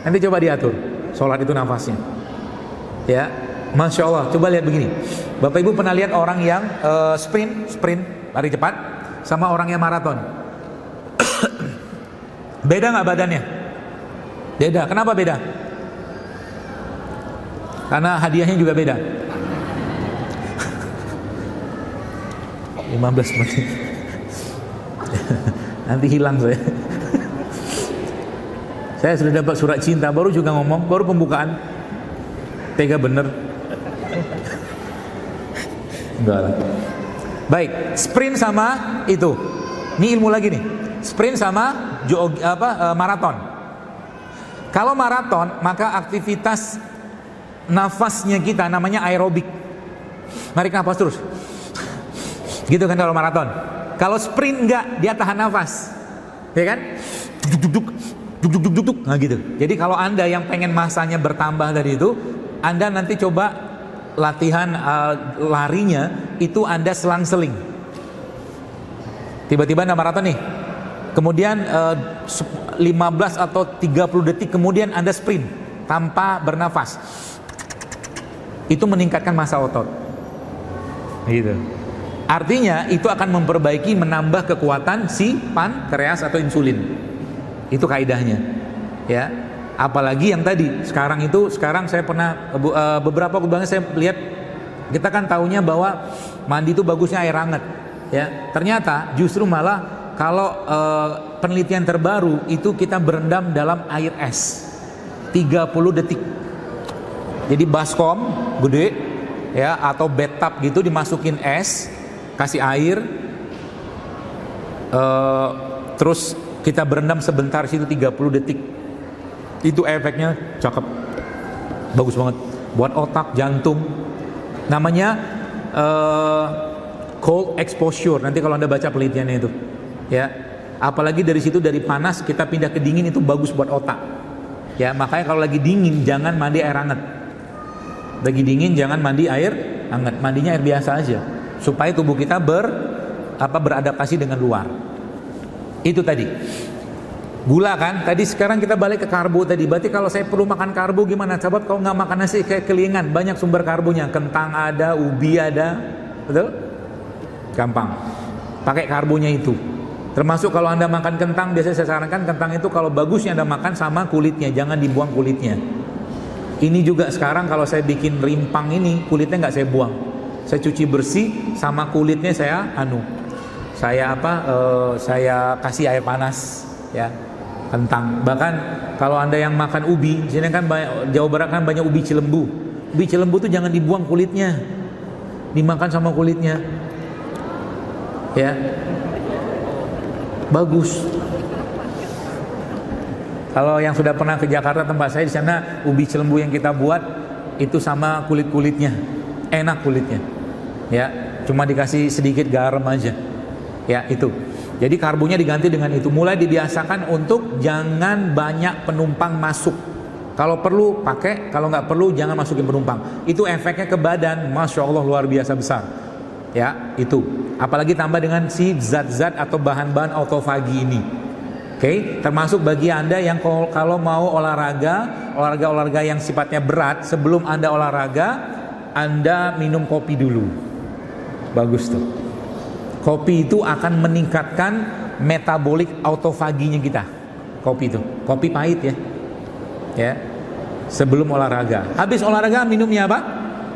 Nanti coba diatur. Sholat itu nafasnya. Ya, Masya Allah. Coba lihat begini. Bapak Ibu pernah lihat orang yang sprint, lari cepat, sama orang yang maraton. Beda nggak badannya? Beda. Kenapa beda? Karena hadiahnya juga beda. 15 menit. Nanti hilang saya. Saya sudah dapat surat cinta, baru juga ngomong, baru pembukaan. Tega bener. Enggak lah. Baik, sprint sama itu. Ini ilmu lagi nih. Sprint sama maraton. Kalau maraton, maka aktivitas nafasnya kita namanya aerobik. Narik nafas terus. Gitu kan kalau maraton. Kalau sprint enggak, dia tahan nafas. Ya kan? Duk. Nah gitu. Jadi kalau Anda yang pengen masanya bertambah dari itu, Anda nanti coba latihan larinya itu Anda selang-seling. Tiba-tiba Anda maraton nih. Kemudian 15 atau 30 detik kemudian Anda sprint tanpa bernafas. Itu meningkatkan massa otot. Gitu. Artinya itu akan memperbaiki, menambah kekuatan si pankreas atau insulin. Itu kaidahnya. Ya. Apalagi yang tadi, sekarang saya pernah beberapa waktu saya lihat, kita kan taunya bahwa mandi itu bagusnya air hangat. Ya. Ternyata justru malah kalau penelitian terbaru itu kita berendam dalam air es 30 detik. Jadi baskom gede ya atau bathtub gitu, dimasukin es, kasih air, terus kita berendam sebentar situ 30 detik. Itu efeknya cakep, bagus banget buat otak, jantung. Namanya cold exposure. Nanti kalau Anda baca penelitiannya itu, ya. Apalagi dari situ, dari panas kita pindah ke dingin, itu bagus buat otak. Ya, makanya kalau lagi dingin jangan mandi air hangat. Lagi dingin jangan mandi air hangat, mandinya air biasa aja supaya tubuh kita beradaptasi dengan luar. Itu tadi. Gula kan? Tadi sekarang kita balik ke karbo tadi. Berarti kalau saya perlu makan karbo gimana? Coba kalau nggak makan nasi kayak kelingan, banyak sumber karbonya. Kentang ada, ubi ada, betul? Gampang. Pakai karbonya itu. Termasuk kalau Anda makan kentang, biasanya saya sarankan kentang itu kalau bagusnya Anda makan sama kulitnya, jangan dibuang kulitnya. Ini juga sekarang kalau saya bikin rimpang ini, kulitnya nggak saya buang, saya cuci bersih, sama kulitnya saya saya kasih air panas, ya, kentang. Bahkan kalau Anda yang makan ubi, di sini kan Jawa Barat kan banyak ubi cilembu. Ubi cilembu tuh jangan dibuang kulitnya, dimakan sama kulitnya, ya, bagus. Kalau yang sudah pernah ke Jakarta, tempat saya di sana, ubi cilembu yang kita buat itu sama kulit-kulitnya, enak kulitnya. Ya, cuma dikasih sedikit garam aja. Ya, itu. Jadi karbonya diganti dengan itu. Mulai dibiasakan untuk jangan banyak penumpang masuk. Kalau perlu pakai, kalau nggak perlu jangan masukin penumpang. Itu efeknya ke badan, masya Allah luar biasa besar. Ya, itu. Apalagi tambah dengan si zat-zat atau bahan-bahan autofagi ini. Oke, termasuk bagi Anda yang kalau mau olahraga yang sifatnya berat, sebelum Anda olahraga, Anda minum kopi dulu. Bagus tuh. Kopi itu akan meningkatkan metabolik autofaginya kita. Kopi itu, kopi pahit ya. Ya. Sebelum olahraga. Habis olahraga minumnya apa?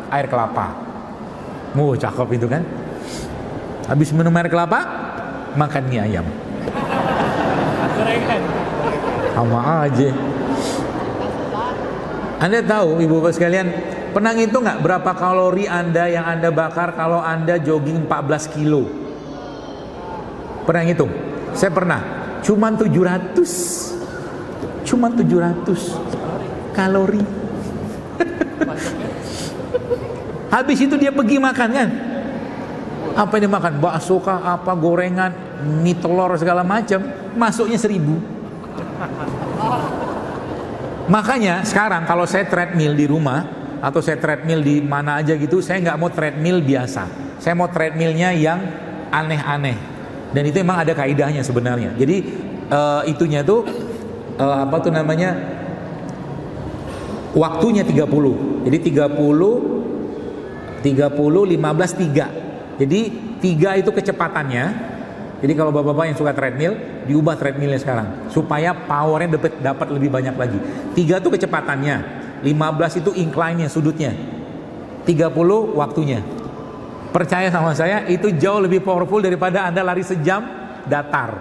Air kelapa. Cakep itu kan. Habis minum air kelapa, makan mie ayam. Sama aja. Anda tahu ibu bapak sekalian, pernah ngitung nggak berapa kalori Anda yang Anda bakar kalau Anda jogging 14 kilo? Pernah ngitung? Saya pernah. Cuman 700 kalori. Habis itu dia pergi makan kan? Apa yang dia makan? Bakso kah, apa, gorengan, mie telur segala macam, masuknya 1000. Makanya sekarang kalau saya treadmill di rumah atau saya treadmill di mana aja gitu, saya nggak mau treadmill biasa. Saya mau treadmillnya yang aneh-aneh. Dan itu emang ada kaidahnya sebenarnya. Jadi itunya tuh waktunya 30. Jadi 30 15 3. Jadi 3 itu kecepatannya. Jadi kalau bapak-bapak yang suka treadmill, diubah treadmillnya sekarang supaya powernya dapat lebih banyak lagi. 3 itu kecepatannya, 15 itu incline-nya, sudutnya, 30 waktunya. Percaya sama saya, itu jauh lebih powerful daripada Anda lari sejam datar.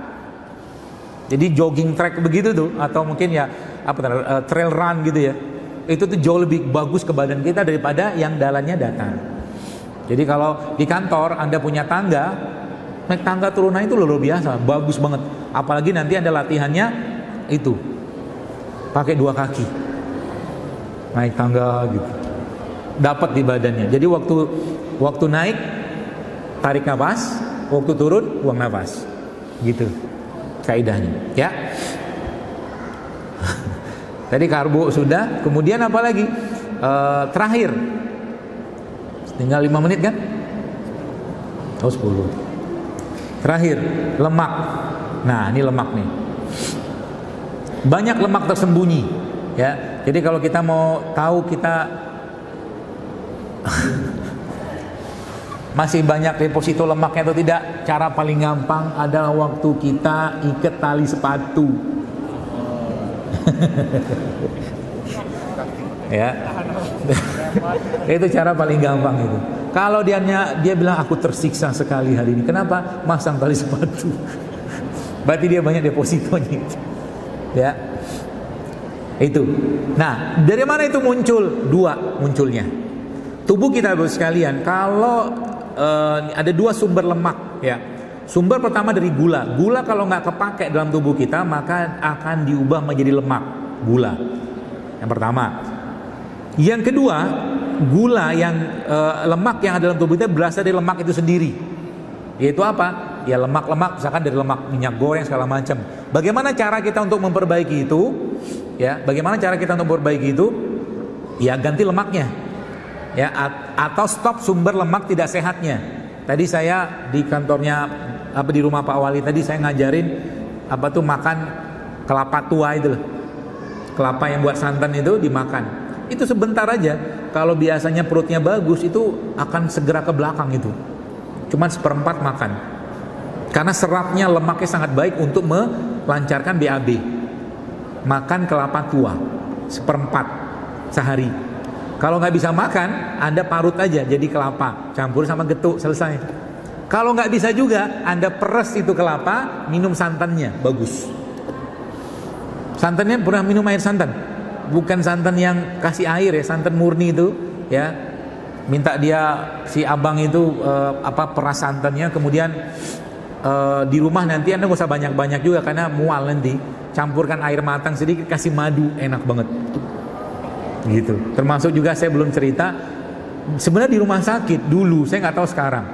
Jadi jogging track begitu tuh, atau mungkin ya trail run gitu ya, itu tuh jauh lebih bagus ke badan kita daripada yang jalannya datar. Jadi kalau di kantor Anda punya tangga, naik tangga turunan itu luar biasa, bagus banget. Apalagi nanti Anda latihannya itu pakai 2 kaki, naik tangga gitu, dapat di badannya. Jadi waktu naik tarik nafas, waktu turun buang nafas, gitu kaidahnya. Ya. Tadi karbo sudah, kemudian apa lagi? Terakhir, tinggal 5 menit kan? 10. Terakhir, lemak. Nah, ini lemak nih. Banyak lemak tersembunyi, ya. Jadi kalau kita mau tahu kita Masih banyak deposito lemaknya atau tidak? Cara paling gampang adalah waktu kita ikat tali sepatu. Ya. Itu cara paling gampang itu. Kalau dia bilang aku tersiksa sekali hari ini. Kenapa? Masang tali sepatu. Berarti dia banyak depositonya. Ya. Itu. Nah, dari mana itu muncul? Dua munculnya. Tubuh kita Bapak sekalian, kalau ada dua sumber lemak ya. Sumber pertama dari gula. Gula kalau nggak kepake dalam tubuh kita, maka akan diubah menjadi lemak. Gula. Yang pertama. Yang kedua, gula yang lemak yang ada dalam tubuh kita berasal dari lemak itu sendiri. Yaitu apa? Ya lemak-lemak, misalkan dari lemak minyak goreng segala macam. Bagaimana cara kita untuk memperbaiki itu? Ya, bagaimana cara kita untuk memperbaiki itu? Ya ganti lemaknya. Ya, atau stop sumber lemak tidak sehatnya. Tadi saya di kantornya di rumah Pak Wali tadi saya ngajarin makan kelapa tua itu loh. Kelapa yang buat santan itu dimakan. Itu sebentar aja. Kalau biasanya perutnya bagus itu akan segera ke belakang itu. Cuman 1/4 makan. Karena seratnya lemaknya sangat baik untuk melancarkan BAB. Makan kelapa tua 1/4 sehari. Kalau nggak bisa makan, Anda parut aja jadi kelapa, campur sama getuk, selesai. Kalau nggak bisa juga, Anda peres itu kelapa, minum santannya, bagus. Santannya pernah minum air santan? Bukan santan yang kasih air ya, santan murni itu ya. Minta dia si abang itu peras santannya, kemudian di rumah nanti Anda nggak usah banyak-banyak juga karena mual nanti. Campurkan air matang sedikit, kasih madu, enak banget. Gitu. Termasuk juga saya belum cerita sebenarnya di rumah sakit dulu, saya nggak tahu sekarang,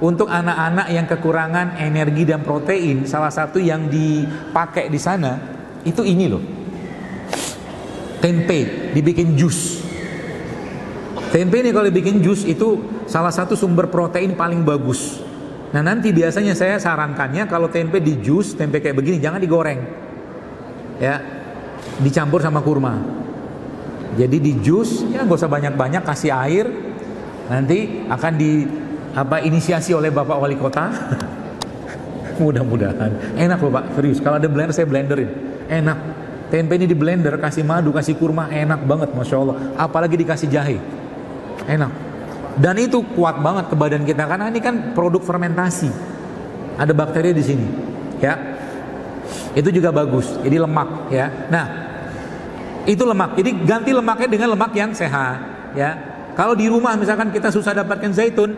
untuk anak-anak yang kekurangan energi dan protein, salah satu yang dipakai di sana itu ini loh, tempe dibikin jus. Tempe ini kalau dibikin jus itu salah satu sumber protein paling bagus. Nah nanti biasanya saya sarankannya kalau tempe di jus, tempe kayak begini jangan digoreng ya, dicampur sama kurma. Jadi di jus ya gak usah banyak-banyak, kasih air. Nanti akan inisiasi oleh Bapak Wali Kota. Mudah-mudahan enak loh Pak, serius. Kalau ada blender saya blenderin, enak. Tempe ini di blender, kasih madu, kasih kurma, enak banget, Masya Allah. Apalagi dikasih jahe, enak. Dan itu kuat banget ke badan kita karena ini kan produk fermentasi, ada bakteri di sini ya. Itu juga bagus, jadi lemak ya. Nah itu lemak, jadi ganti lemaknya dengan lemak yang sehat ya. Kalau di rumah misalkan kita susah dapatkan zaitun,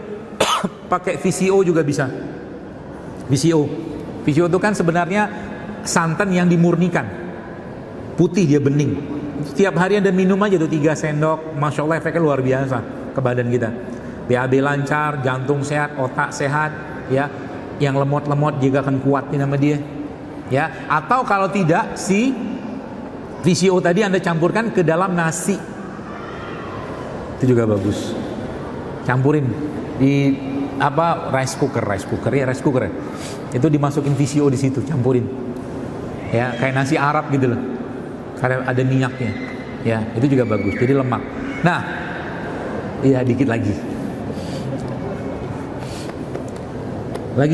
pakai VCO juga bisa. VCO itu kan sebenarnya santan yang dimurnikan, putih, dia bening. Setiap hari Anda minum aja tuh 3 sendok, Masya Allah efeknya luar biasa ke badan kita. BAB lancar, jantung sehat, otak sehat ya. Yang lemot-lemot juga akan kuat nih nama dia ya. Atau kalau tidak, si VCO tadi Anda campurkan ke dalam nasi, itu juga bagus. Campurin di rice cooker ya. Itu dimasukin VCO di situ, campurin ya, kayak nasi Arab gitu loh, karena ada minyaknya ya. Itu juga bagus, jadi lemak. Nah iya, dikit lagi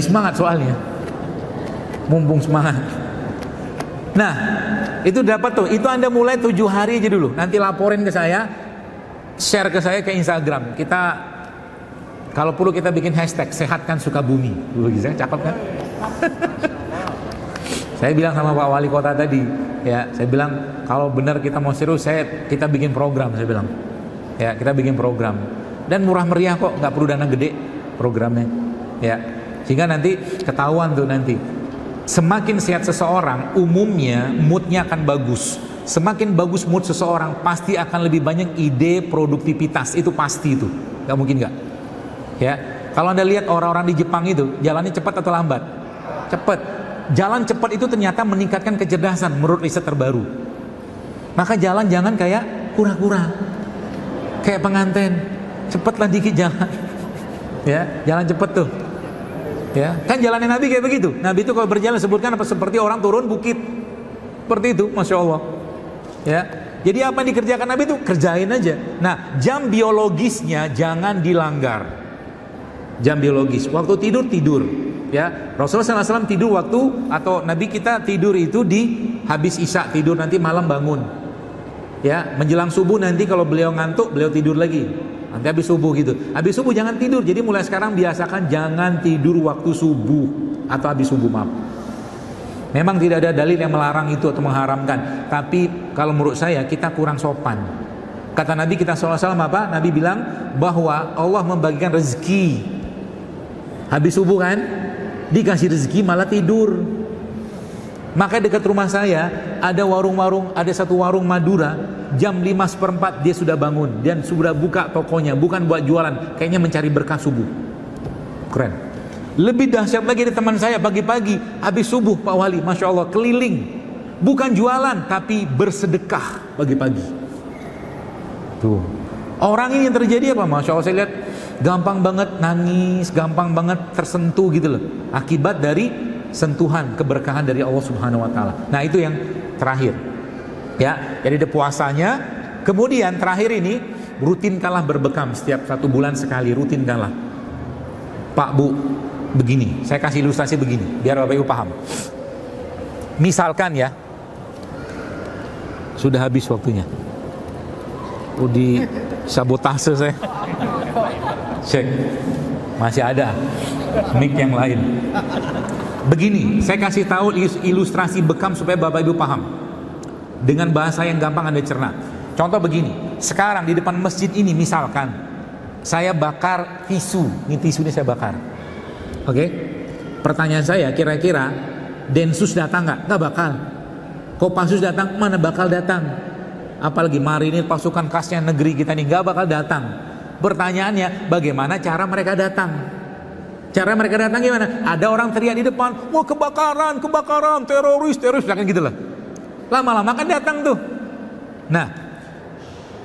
semangat soalnya, mumpung semangat. Nah itu dapat tuh, itu Anda mulai 7 hari aja dulu. Nanti laporin ke saya, share ke saya ke Instagram. Kita kalau perlu kita bikin hashtag sehatkan Sukabumi. Saya cakep kan? Saya bilang sama Pak Wali Kota tadi ya, saya bilang kalau benar kita mau serius, kita bikin program. Saya bilang ya, kita bikin program dan murah meriah kok, nggak perlu dana gede programnya ya. Sehingga nanti ketahuan tuh, nanti semakin sehat seseorang, umumnya moodnya akan bagus. Semakin bagus mood seseorang, pasti akan lebih banyak ide produktivitas. Itu pasti itu, nggak mungkin nggak. Ya, kalau Anda lihat orang-orang di Jepang itu jalannya cepat atau lambat? Cepat. Jalan cepat itu ternyata meningkatkan kecerdasan menurut riset terbaru. Maka jalan jangan kayak kura-kura, kayak pengantin. Cepatlah dikit jalan. Ya, jalan cepet tuh. Ya, kan jalannya Nabi kayak begitu. Nabi itu kalau berjalan sebutkan seperti orang turun bukit. Seperti itu, Masya Allah. Ya, jadi apa yang dikerjakan Nabi itu kerjain aja. Nah, jam biologisnya jangan dilanggar. Jam biologis. Waktu tidur, ya. Rasulullah SAW tidur waktu, atau Nabi kita tidur itu di habis isya tidur, nanti malam bangun. Ya, menjelang subuh nanti kalau beliau ngantuk, beliau tidur lagi. Nanti habis subuh gitu. Habis subuh jangan tidur. Jadi mulai sekarang biasakan jangan tidur waktu subuh atau habis subuh, maaf. Memang tidak ada dalil yang melarang itu atau mengharamkan. Tapi kalau menurut saya kita kurang sopan. Kata Nabi kita SAW apa? Nabi bilang bahwa Allah membagikan rezeki. Habis subuh kan, dikasih rezeki malah tidur. Maka dekat rumah saya ada warung-warung, ada satu warung Madura, jam 5:15 dia sudah bangun dan sudah buka tokonya, bukan buat jualan, kayaknya mencari berkah subuh. Keren. Lebih dahsyat lagi ada teman saya pagi-pagi habis subuh, Pak Wali, Masya Allah, keliling, bukan jualan tapi bersedekah pagi-pagi. Tuh, orang ini yang terjadi apa? Masya Allah, saya lihat gampang banget nangis, gampang banget tersentuh gitu loh, akibat dari sentuhan keberkahan dari Allah Subhanahu wa taala. Nah, itu yang terakhir. Ya, jadi ada puasanya. Kemudian terakhir ini rutinkanlah berbekam setiap 1 bulan sekali, rutinkanlah. Pak Bu, begini, saya kasih ilustrasi begini biar Bapak Ibu paham. Misalkan ya, sudah habis waktunya. Di sabotase saya. Cek, masih ada mic yang lain. Begini, saya kasih tahu ilustrasi bekam supaya Bapak Ibu paham dengan bahasa yang gampang Anda cerna. Contoh begini, sekarang di depan masjid ini misalkan saya bakar tisu, ini tisu ini saya bakar. Oke? Pertanyaan saya, kira-kira Densus datang nggak? Nggak bakal. Kopassus datang? Mana bakal datang? Apalagi marinir pasukan khasnya negeri kita ini nggak bakal datang. Pertanyaannya, bagaimana cara mereka datang? Cara mereka datang gimana? Ada orang teriak di depan, wah kebakaran, kebakaran, teroris, kan gitu lah. Lama-lama kan datang tuh. Nah,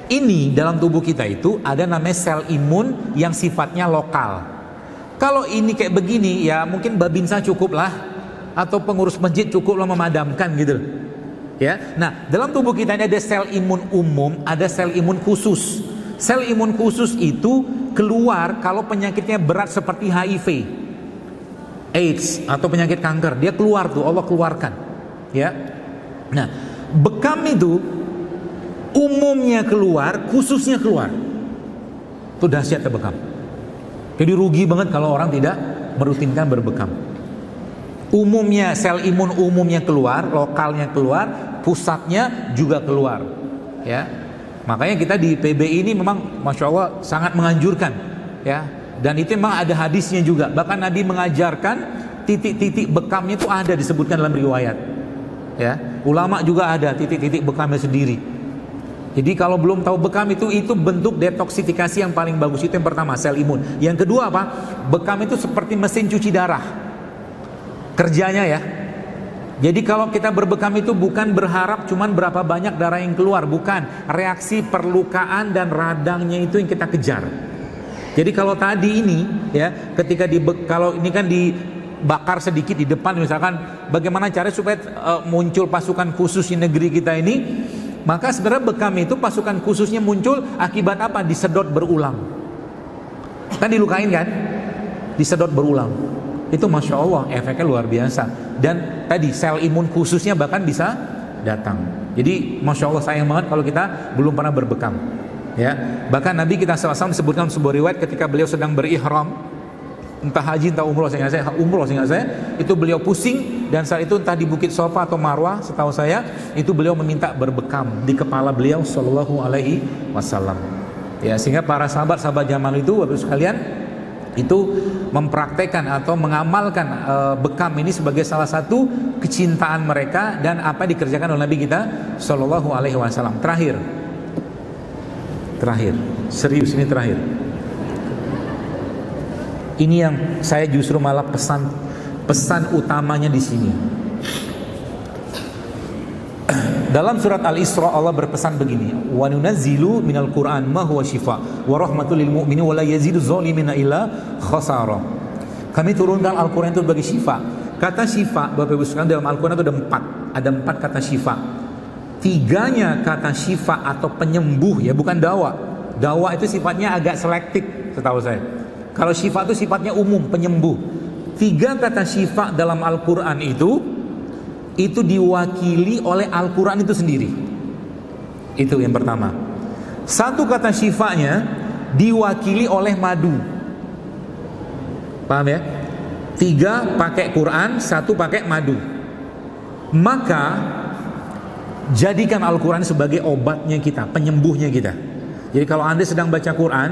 ini dalam tubuh kita itu ada namanya sel imun yang sifatnya lokal. Kalau ini kayak begini, ya mungkin Babinsa cukup lah, atau pengurus masjid cukup lah memadamkan gitu loh. Ya, nah dalam tubuh kita ini ada sel imun umum, ada sel imun khusus. Sel imun khusus itu keluar kalau penyakitnya berat seperti HIV, AIDS atau penyakit kanker, dia keluar tuh, Allah keluarkan. Ya, nah bekam itu umumnya keluar, khususnya keluar. Itu dahsyat bekam. Jadi rugi banget kalau orang tidak merutinkan berbekam. Umumnya sel imun umumnya keluar, lokalnya keluar, pusatnya juga keluar. Ya, makanya kita di PBI ini memang Masya Allah sangat menganjurkan. Ya, dan itu memang ada hadisnya juga. Bahkan Nabi mengajarkan titik-titik bekamnya itu ada disebutkan dalam riwayat. Ya, ulama juga ada titik-titik bekamnya sendiri. Jadi kalau belum tahu bekam itu bentuk detoksifikasi yang paling bagus. Itu yang pertama, sel imun. Yang kedua apa? Bekam itu seperti mesin cuci darah kerjanya ya. Jadi kalau kita berbekam itu bukan berharap cuman berapa banyak darah yang keluar, bukan. Reaksi perlukaan dan radangnya itu yang kita kejar. Jadi kalau tadi ini ya, ketika kalau ini kan dibakar sedikit di depan misalkan, bagaimana caranya supaya muncul pasukan khusus di negeri kita ini? Maka sebenarnya bekam itu pasukan khususnya muncul akibat apa? Disedot berulang. Kan dilukain kan? Disedot berulang. Itu Masya Allah efeknya luar biasa. Dan tadi sel imun khususnya bahkan bisa datang. Jadi Masya Allah sayang banget kalau kita belum pernah berbekam. Ya, bahkan Nabi kita SAW disebutkan sebuah riwayat ketika beliau sedang berihram, entah haji entah umroh, seingat saya, itu beliau pusing, dan saat itu entah di Bukit Sofa atau Marwah, setahu saya itu beliau meminta berbekam di kepala beliau Shallallahu Alaihi Wasallam. Ya, sehingga para sahabat-sahabat zaman itu, Bapak sekalian, itu mempraktekkan atau mengamalkan bekam ini sebagai salah satu kecintaan mereka dan apa dikerjakan oleh Nabi kita Shallallahu Alaihi Wasallam. Terakhir, serius ini terakhir. Ini yang saya justru malah pesan utamanya di sini. Dalam surat Al-Isra Allah berpesan begini, wa nunazzilu minal Qur'an ma huwa shifa wa rahmatul lil mu'minin wa la yazidu zalimina illa khasara. Kami turunkan Al-Qur'an itu bagi syifa. Kata syifa, Bapak Ibu sekalian, dalam Al-Qur'an itu ada empat kata syifa. Tiganya kata syifa atau penyembuh ya, bukan dawa. Dawa itu sifatnya agak selektif setahu saya. Kalau syifa itu sifatnya umum, penyembuh. 3 kata syifa dalam Al-Quran itu diwakili oleh Al-Quran itu sendiri. Itu yang pertama. 1 kata syifanya diwakili oleh madu. Paham ya? 3 pakai Quran, 1 pakai madu. Maka jadikan Al-Quran sebagai obatnya kita, penyembuhnya kita. Jadi kalau Anda sedang baca Quran,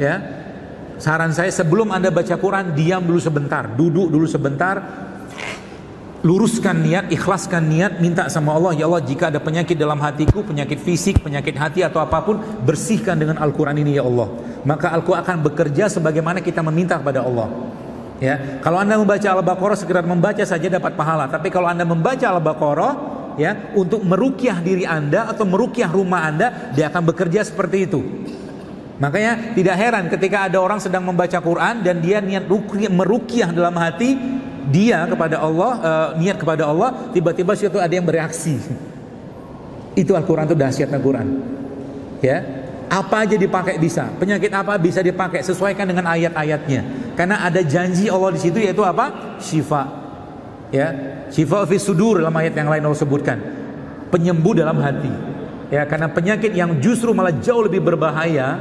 ya, saran saya sebelum Anda baca Quran, diam dulu sebentar, duduk dulu sebentar, luruskan niat, ikhlaskan niat, minta sama Allah, ya Allah, jika ada penyakit dalam hatiku, penyakit fisik, penyakit hati atau apapun, bersihkan dengan Al-Quran ini ya Allah. Maka Al-Quran akan bekerja sebagaimana kita meminta kepada Allah. Ya, kalau Anda membaca Al-Baqarah sekedar membaca saja dapat pahala, tapi kalau Anda membaca Al-Baqarah, ya, untuk meruqyah diri Anda atau meruqyah rumah Anda, dia akan bekerja seperti itu. Makanya tidak heran ketika ada orang sedang membaca Quran dan dia niat meruqyah dalam hati dia kepada Allah, niat kepada Allah, tiba-tiba situ ada yang bereaksi. Itu Al-Quran, itu dahsyatnya Quran. Ya, apa aja dipakai bisa, penyakit apa bisa dipakai, sesuaikan dengan ayat-ayatnya. Karena ada janji Allah di situ, yaitu apa? Syifa. Ya, syifa fi sudur dalam ayat yang lain Allah sebutkan. Penyembuh dalam hati. Ya, karena penyakit yang justru malah jauh lebih berbahaya,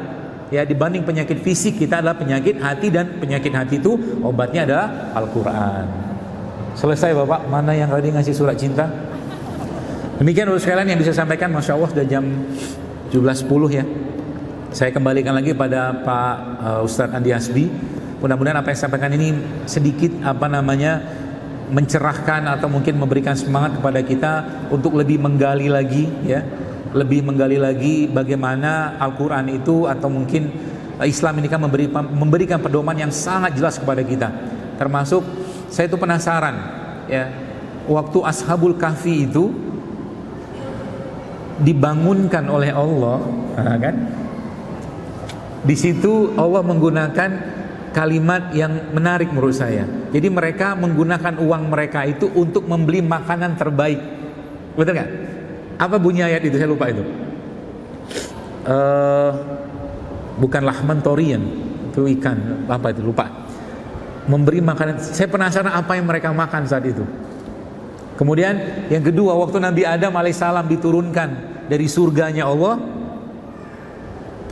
ya, dibanding penyakit fisik kita adalah penyakit hati, dan penyakit hati itu obatnya adalah Al-Quran. Selesai Bapak, mana yang tadi ngasih surat cinta? Demikian Bapak sekalian yang bisa sampaikan. Masya Allah sudah jam 17.10 ya. Saya kembalikan lagi pada Pak Ustadz Andi Hasbi. Mudah-mudahan apa yang saya sampaikan ini sedikit mencerahkan atau mungkin memberikan semangat kepada kita untuk lebih menggali lagi, ya, lebih menggali lagi bagaimana Al-Quran itu atau mungkin Islam ini kan memberikan pedoman yang sangat jelas kepada kita. Termasuk saya itu penasaran, ya, waktu Ashabul Kahfi itu dibangunkan oleh Allah, kan? Di situ Allah menggunakan kalimat yang menarik menurut saya. Jadi mereka menggunakan uang mereka itu untuk membeli makanan terbaik. Betul nggak? Apa bunyi ayat itu? Saya lupa itu. Bukan lahman torian, itu ikan. Apa itu? Lupa. Memberi makanan. Saya penasaran apa yang mereka makan saat itu. Kemudian yang kedua, waktu Nabi Adam alaihissalam diturunkan dari surganya Allah.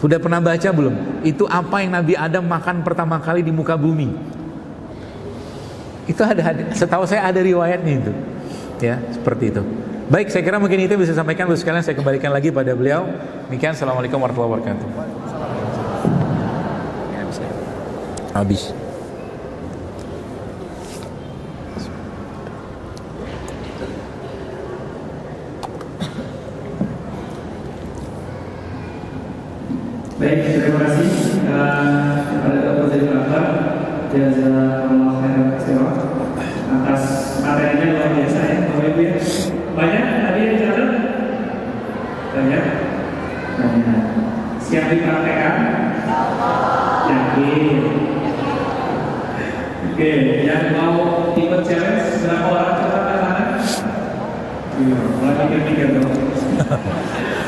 Sudah pernah baca belum? Itu apa yang Nabi Adam makan pertama kali di muka bumi? Itu ada, setahu saya ada riwayatnya itu. Ya, seperti itu. Baik, saya kira mungkin itu bisa sampaikan untuk sekalian. Saya kembalikan lagi pada beliau. Demikian, assalamualaikum warahmatullahi wabarakatuh. Habis. Baik, terima kasih kepada Dr. Zainul Akbar, jazakallahu khairan katsiran atas materinya luar biasa ya, Bapak Ibu ya. Banyak tadi yang dicatat? Banyak. Siap dipraktekkan? Yakin. Oke, yang mau ikut challenge berapa orang catat tangan? Iya, mulai mikir-mikir dong.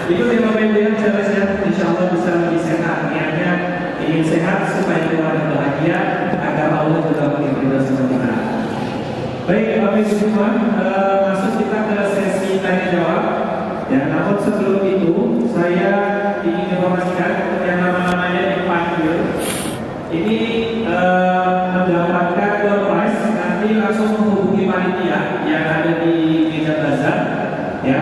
Ikut ya Bapak Ibu yang challenge ya, insya Allah bisa lebih sehat. Niatnya ingin sehat supaya keluarga bahagia, agar Allah juga mengiringi semua kita. Baik Bapak Ibu semua, masuk kita ke sesi tanya jawab. Ya, namun sebelum itu saya ingin informasikan yang nama-namanya dipanggil ini mendapatkan door prize. Nanti langsung menghubungi panitia yang ada di Meja Bazar ya.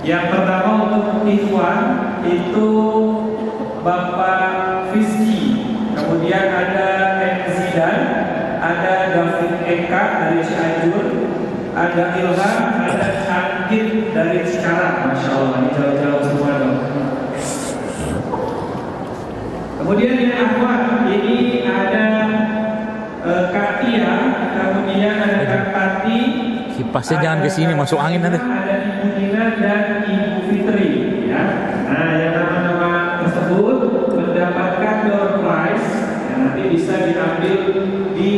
Yang pertama untuk Ikhwan itu Bapak Fiski, kemudian ada Zidan, ada David Eka dari Cianjur, ada Ilham, ada Angin dari Cikarang. Masya Allah, ini jauh-jauh semua dong. Kemudian yang Ikhwan ini ada Kak Tia, kemudian ada Kak Tati. Kipasnya jangan ke sini, masuk angin nanti. Ada Ibu Nina dan Ibu Fitri ya. Nah, yang nama-nama tersebut mendapatkan door prize yang nanti bisa diambil di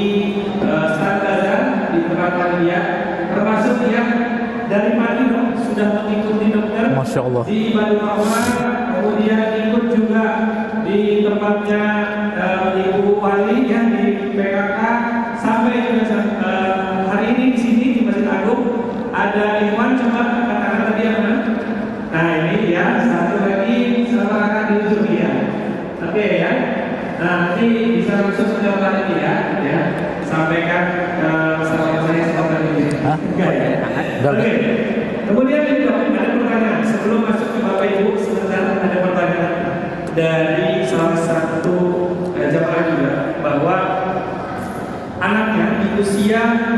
stand bazar di tempat panitia, termasuk yang dari pagi sudah mengikuti dokter Masya Allah. di Bandung Rahman, kemudian ikut juga di tempatnya Ibu Wali yang di PKK sampai juga hari ini di sini di Masjid Agung ada Ikhwan, coba katakan tadi yang mana? Nah ini ya, satu lagi sama kakak di ujung ya. Oke ya. Nah nanti bisa langsung menjawab ini ya. Sampaikan salam saya sebentar ini. Enggak ya? Oke. Kemudian juga ada pertanyaan sebelum masuk ke Bapak Ibu, sebentar ada pertanyaan dari salah satu jamaah juga bahwa anaknya di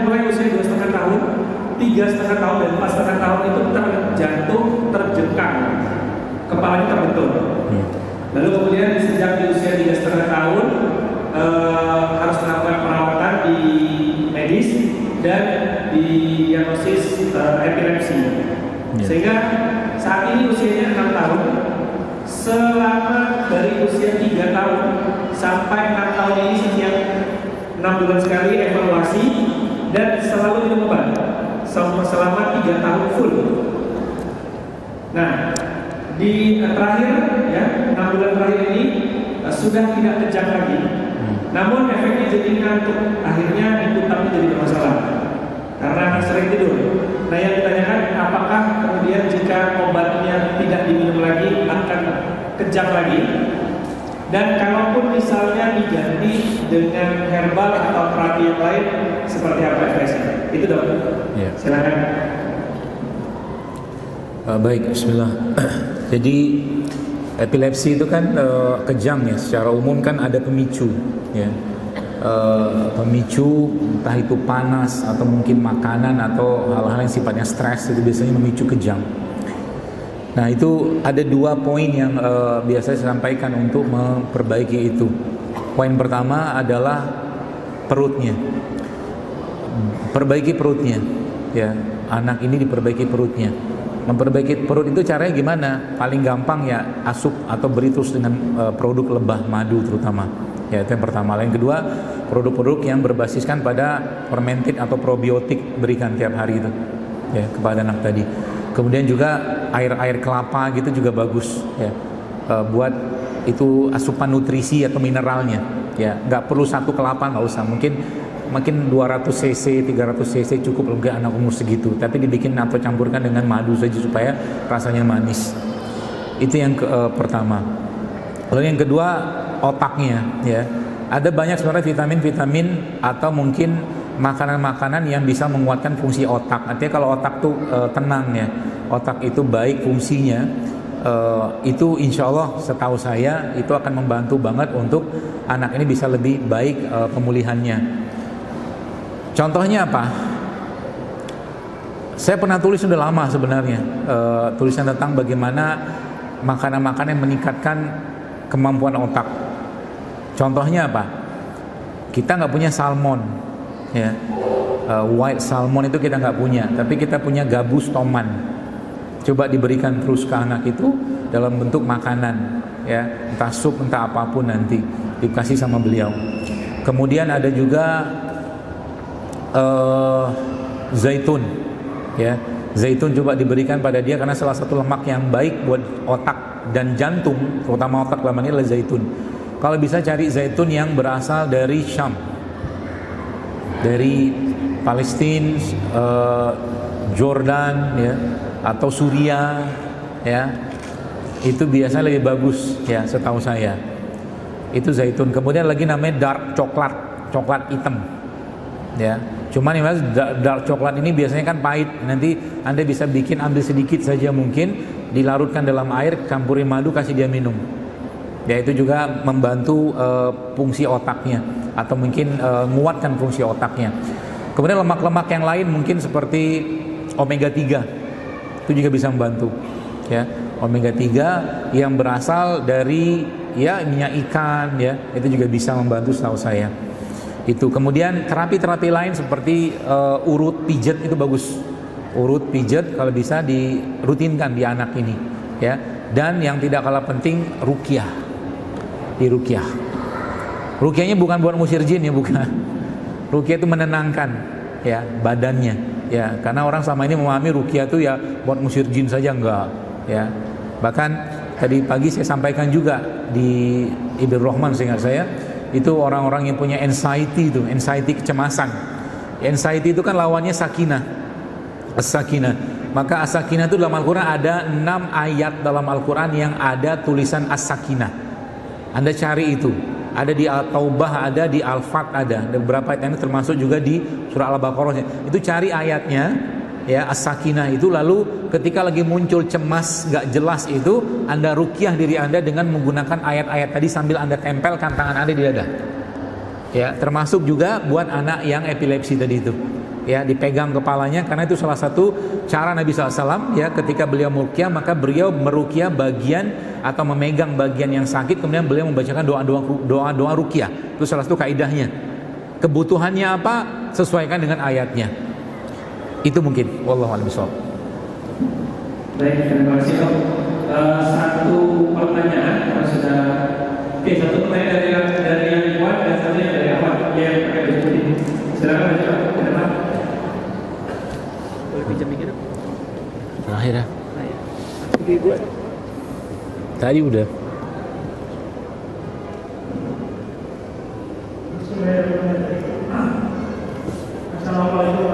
mulai usia 2,5 tahun, 3,5 tahun dan 4,5 tahun itu jantung terjengkang, kepalanya terbentur. Lalu kemudian sejak di usia 3,5 tahun harus melakukan perawatan di medis dan diagnosis epilepsi. Sehingga saat ini usianya 6 tahun. Selama dari usia 3 tahun sampai 6 tahun ini setiap 6 bulan sekali evaluasi dan selalu minum obat selama 3 tahun full. Nah, di terakhir ya 6 bulan terakhir ini sudah tidak kejang lagi. Namun efeknya jadi ngantuk, akhirnya itu tapi jadi bermasalah karena sering tidur. Nah yang ditanyakan apakah kemudian jika obatnya tidak diminum lagi akan kejang lagi, dan kalaupun misalnya diganti dengan herbal atau terapi yang lain seperti apa efeknya? Itu dok. Ya. Silakan. Baik, Bismillah. Jadi epilepsi itu kan kejang ya. Secara umum kan ada pemicu, ya. Pemicu entah itu panas atau mungkin makanan atau hal-hal yang sifatnya stres itu biasanya memicu kejang. Nah itu ada 2 poin yang biasa saya sampaikan untuk memperbaiki itu. Poin pertama adalah perutnya, perbaiki perutnya, ya anak ini diperbaiki perutnya. Memperbaiki perut itu caranya gimana? Paling gampang ya asup atau beri terus dengan produk lebah madu terutama. Ya itu yang pertama. Yang kedua, produk-produk yang berbasiskan pada fermented atau probiotik berikan tiap hari itu ya kepada anak tadi. Kemudian juga air kelapa gitu juga bagus ya. Buat itu asupan nutrisi atau mineralnya ya. Nggak perlu satu kelapa, nggak usah. Mungkin 200 cc, 300 cc cukup untuk anak umur segitu. Tapi dibikin atau campurkan dengan madu saja supaya rasanya manis. Itu yang pertama. Lalu yang kedua, otaknya ya. Ada banyak sebenarnya vitamin-vitamin atau mungkin makanan-makanan yang bisa menguatkan fungsi otak. Artinya kalau otak tuh tenang ya, otak itu baik fungsinya, itu insya Allah setahu saya itu akan membantu banget untuk anak ini bisa lebih baik pemulihannya. Contohnya apa? Saya pernah tulis sudah lama sebenarnya tulisan tentang bagaimana makanan-makanan yang meningkatkan kemampuan otak. Contohnya apa? Kita nggak punya salmon, ya, white salmon itu kita nggak punya, tapi kita punya gabus toman. Coba diberikan terus ke anak itu dalam bentuk makanan, ya, entah sup, entah apapun nanti dikasih sama beliau. Kemudian ada juga zaitun, ya. Zaitun coba diberikan pada dia karena salah satu lemak yang baik buat otak dan jantung, terutama otak dalam ini adalah zaitun. Kalau bisa cari zaitun yang berasal dari Syam, dari Palestina, Jordan, ya, atau Suria, ya, itu biasanya lebih bagus, ya, setahu saya. Itu zaitun. Kemudian lagi namanya dark coklat hitam, ya. Cuman yang dark coklat ini biasanya kan pahit. Nanti Anda bisa ambil sedikit saja mungkin, dilarutkan dalam air, campurin madu, kasih dia minum. Ya itu juga membantu fungsi otaknya atau mungkin menguatkan fungsi otaknya. Kemudian lemak-lemak yang lain mungkin seperti omega 3 itu juga bisa membantu. Ya, omega 3 yang berasal dari ya minyak ikan, ya itu juga bisa membantu setahu saya. Itu kemudian terapi-terapi lain seperti urut pijat itu bagus. Urut pijat kalau bisa dirutinkan di anak ini, ya. Dan yang tidak kalah penting ruqyah. Di ruqyah. Ruqyahnya bukan buat ngusir jin ya, bukan. Ruqyah itu menenangkan ya badannya, ya. Karena orang selama ini memahami ruqyah itu ya buat ngusir jin saja, enggak, ya. Bahkan tadi pagi saya sampaikan juga di Ibnu Rahman seingat saya Itu orang-orang yang punya anxiety itu, anxiety kecemasan. Anxiety itu kan lawannya sakinah. As-sakinah. Maka as-sakinah itu dalam Al-Quran ada 6 ayat dalam Al-Quran yang ada tulisan as-sakinah. Anda cari itu. Ada di Al-Taubah, ada di Al-Fat, ada beberapa ayat ini, termasuk juga di surah Al-Baqarah. Itu cari ayatnya, ya, as-sakinah itu. Lalu ketika lagi muncul cemas gak jelas itu, Anda ruqyah diri Anda dengan menggunakan ayat-ayat tadi sambil Anda tempelkan tangan Anda di dada. Ya, termasuk juga buat anak yang epilepsi tadi itu. Ya, dipegang kepalanya, karena itu salah satu cara Nabi SAW, ya, ketika beliau meruqyah, maka beliau meruqyah bagian atau memegang bagian yang sakit, kemudian beliau membacakan doa-doa ruqyah. Itu salah satu kaidahnya. Kebutuhannya apa, sesuaikan dengan ayatnya. Itu mungkin. Wallahu a'lam bishawab. Baik, terima kasih Om. Satu pertanyaan, kalau sudah, satu pertanyaan dari yang Iwan dan satu yang dari Ahmad yang pakai baju putih. Silakan Pak. Pinjam mikir Terakhir ya. Tadi udah. Assalamualaikum.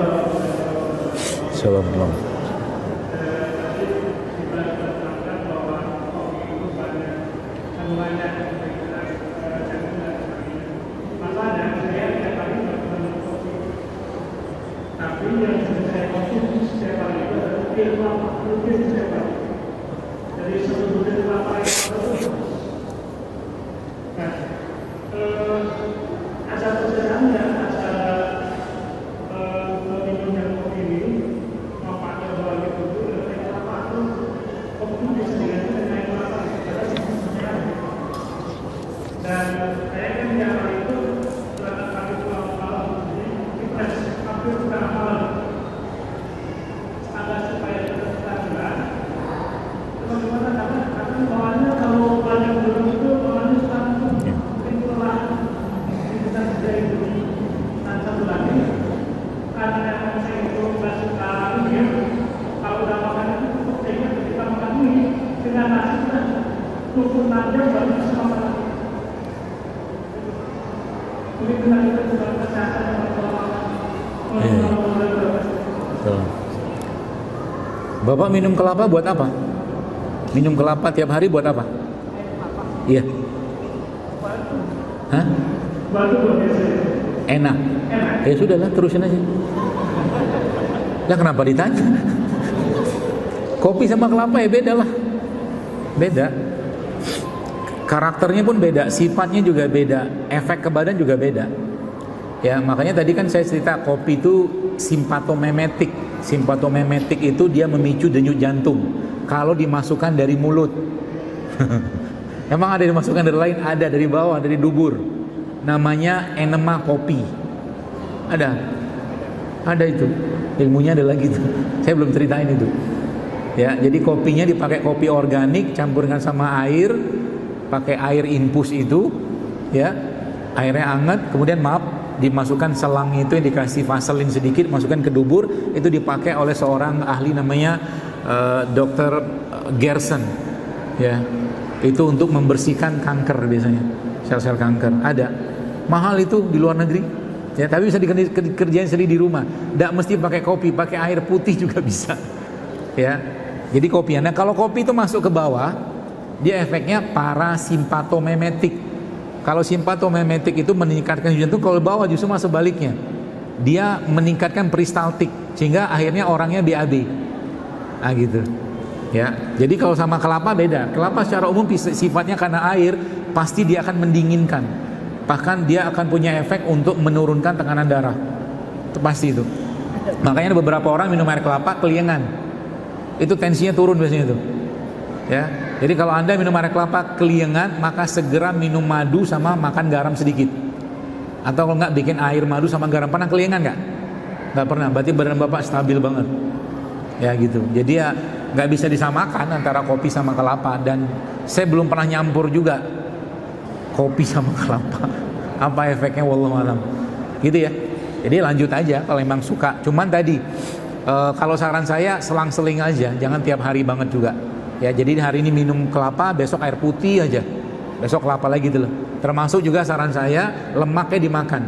Bapak minum kelapa buat apa? Minum kelapa tiap hari buat apa? Iya. Hah? Enak. Ya sudahlah, terusin aja. Lah kenapa ditanya? Kopi sama kelapa ya beda lah. Beda. Karakternya pun beda, sifatnya juga beda, efek ke badan juga beda. Ya, makanya tadi kan saya cerita kopi itu simpatomimetik. Simpatomimetik itu dia memicu denyut jantung kalau dimasukkan dari mulut. Emang ada dimasukkan dari lain? Ada, dari bawah, dari dubur. Namanya enema kopi. Ada itu. Ilmunya ada lagi tuh. Saya belum ceritain itu. Ya, jadi kopinya dipakai kopi organik, campurkan sama air, pakai air infus itu, ya, airnya hangat, kemudian dimasukkan selang itu yang dikasih vaselin sedikit, masukkan ke dubur, itu dipakai oleh seorang ahli namanya Dr. Gerson, ya, itu untuk membersihkan kanker biasanya, sel-sel kanker. Ada, mahal itu di luar negeri, ya, tapi bisa dikerjain sendiri di rumah. Tidak mesti pakai kopi, pakai air putih juga bisa, ya. Jadi kopi, nah kalau kopi itu masuk ke bawah, dia efeknya parasimpatomimetik. Kalau simpatomimetik itu meningkatkan jantung, kalau bawah justru malah sebaliknya. Dia meningkatkan peristaltik sehingga akhirnya orangnya BAB. Ah gitu. Ya. Jadi kalau sama kelapa beda. Kelapa secara umum sifatnya karena air, pasti dia akan mendinginkan. Bahkan dia akan punya efek untuk menurunkan tekanan darah. Itu pasti itu. Makanya ada beberapa orang minum air kelapa keliengan. Itu tensinya turun biasanya itu. Ya. Jadi kalau Anda minum air kelapa keliengan, maka segera minum madu sama makan garam sedikit. Atau kalau enggak bikin air madu sama garam. Pernah keliengan enggak? Enggak pernah. Berarti badan Bapak stabil banget. Ya gitu. Jadi ya enggak bisa disamakan antara kopi sama kelapa. Dan saya belum pernah nyampur juga kopi sama kelapa. Apa efeknya wallahu alam. Gitu ya. Jadi lanjut aja kalau memang suka. Cuman tadi kalau saran saya selang-seling aja, jangan tiap hari banget juga. Ya, jadi hari ini minum kelapa, besok air putih aja. Besok kelapa lagi gitu loh. Termasuk juga saran saya lemaknya dimakan.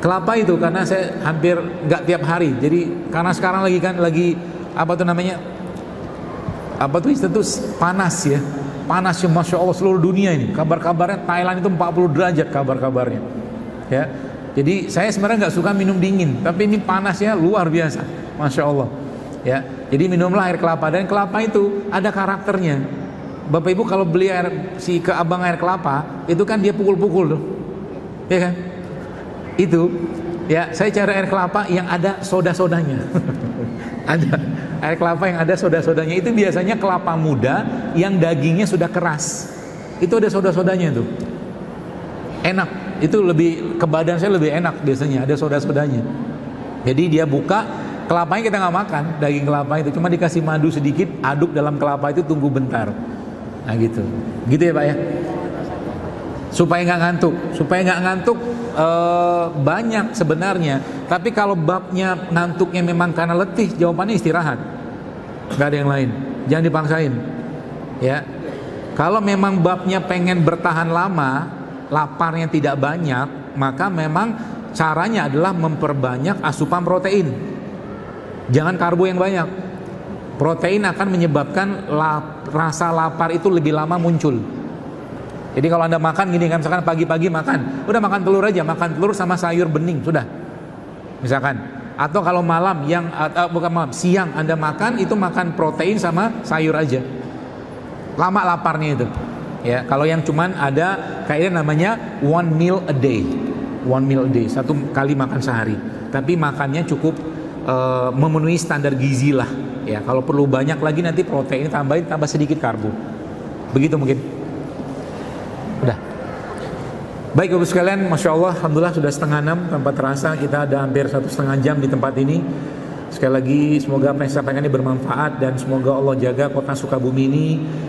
Kelapa itu karena saya hampir nggak tiap hari. Jadi karena sekarang lagi apa tuh namanya? Apa tuh istilah panas ya. Panas ya, Masya Allah seluruh dunia ini. Kabar-kabarnya Thailand itu 40 derajat kabar-kabarnya. Ya. Jadi saya sebenarnya nggak suka minum dingin, tapi ini panasnya luar biasa. Masya Allah. Ya. Jadi minumlah air kelapa, dan kelapa itu ada karakternya. Bapak Ibu kalau beli ke abang air kelapa, itu kan dia pukul-pukul tuh. Ya kan? Itu ya, saya cari air kelapa yang ada soda-sodanya. Ada air kelapa yang ada soda-sodanya. Itu biasanya kelapa muda yang dagingnya sudah keras. Itu ada soda-sodanya tuh. Enak. Itu lebih ke badan saya lebih enak biasanya, ada soda-sodanya. Jadi dia buka, kelapanya kita nggak makan, daging kelapa itu cuma dikasih madu sedikit, aduk dalam kelapa itu, tunggu bentar. Nah gitu ya Pak ya, supaya nggak ngantuk banyak sebenarnya. Tapi kalau babnya ngantuknya memang karena letih, jawabannya istirahat, nggak ada yang lain, jangan dipaksain ya. Kalau memang babnya pengen bertahan lama, laparnya tidak banyak, maka memang caranya adalah memperbanyak asupan protein, jangan karbo yang banyak. Protein akan menyebabkan rasa lapar itu lebih lama muncul. Jadi kalau Anda makan gini kan, misalkan pagi-pagi makan, udah makan telur aja, makan telur sama sayur bening, sudah. Misalkan. Atau kalau malam siang Anda makan, itu makan protein sama sayur aja. Lama laparnya itu. Ya, kalau yang cuman ada kayaknya namanya one meal a day. One meal a day, satu kali makan sehari. Tapi makannya cukup memenuhi standar gizi lah. Ya, kalau perlu banyak lagi nanti protein tambahin, tambah sedikit karbo. Begitu mungkin. Udah. Baik Bapak sekalian, Masya Allah, Alhamdulillah sudah 5:30 tanpa terasa kita ada hampir 1,5 jam di tempat ini. Sekali lagi semoga apa yang saya sampaikan ini bermanfaat, dan semoga Allah jaga kota Sukabumi ini,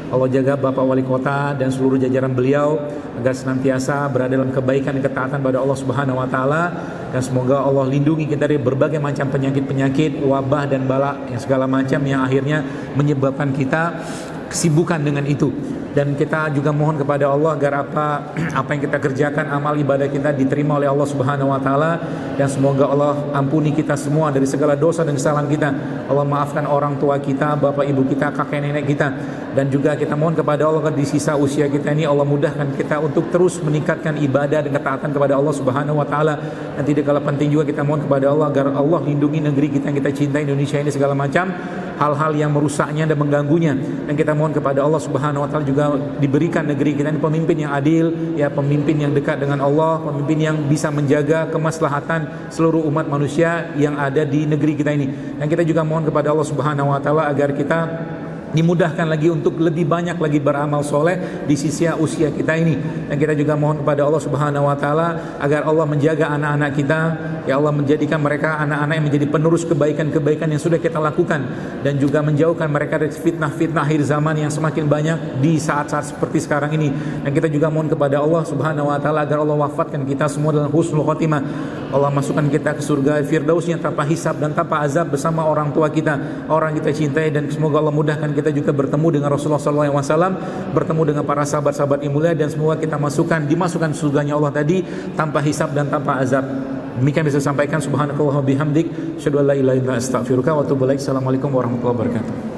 Allah jaga Bapak Wali Kota dan seluruh jajaran beliau agar senantiasa berada dalam kebaikan dan ketaatan pada Allah Subhanahu wa taala, dan semoga Allah lindungi kita dari berbagai macam penyakit-penyakit, wabah dan bala yang segala macam yang akhirnya menyebabkan kita kesibukan dengan itu. Dan kita juga mohon kepada Allah agar apa yang kita kerjakan, amal ibadah kita diterima oleh Allah Subhanahu wa taala, dan semoga Allah ampuni kita semua dari segala dosa dan kesalahan kita. Allah maafkan orang tua kita, bapak ibu kita, kakek nenek kita, dan juga kita mohon kepada Allah di sisa usia kita ini Allah mudahkan kita untuk terus meningkatkan ibadah dan ketaatan kepada Allah Subhanahu wa taala. Dan tidak kalah penting juga kita mohon kepada Allah agar Allah lindungi negeri kita yang kita cintai, Indonesia ini, segala macam hal-hal yang merusaknya dan mengganggunya. Dan kita mohon kepada Allah Subhanahu wa taala juga diberikan negeri kita ini pemimpin yang adil, ya, pemimpin yang dekat dengan Allah, pemimpin yang bisa menjaga kemaslahatan seluruh umat manusia yang ada di negeri kita ini. Dan kita juga mohon kepada Allah Subhanahu wa taala agar kita dimudahkan lagi untuk lebih banyak lagi beramal soleh di sisa usia kita ini. Dan kita juga mohon kepada Allah Subhanahu wa taala agar Allah menjaga anak-anak kita, ya Allah, menjadikan mereka anak-anak yang menjadi penerus kebaikan-kebaikan yang sudah kita lakukan, dan juga menjauhkan mereka dari fitnah-fitnah akhir zaman yang semakin banyak di saat-saat seperti sekarang ini. Dan kita juga mohon kepada Allah Subhanahu wa taala agar Allah wafatkan kita semua dalam husnul khotimah. Allah masukkan kita ke surga Firdausnya tanpa hisab dan tanpa azab bersama orang tua kita, orang kita cintai, dan semoga Allah mudahkan kita juga bertemu dengan Rasulullah SAW, bertemu dengan para sahabat-sahabat yang mulia, dan semua kita dimasukkan surganya Allah tadi tanpa hisab dan tanpa azab. Demikian bisa sampaikan. Subhanakallah wa bihamdik, asyhadu an la ilaha illa anta, astaghfiruka wa atubu ilaik. Assalamualaikum warahmatullahi wabarakatuh.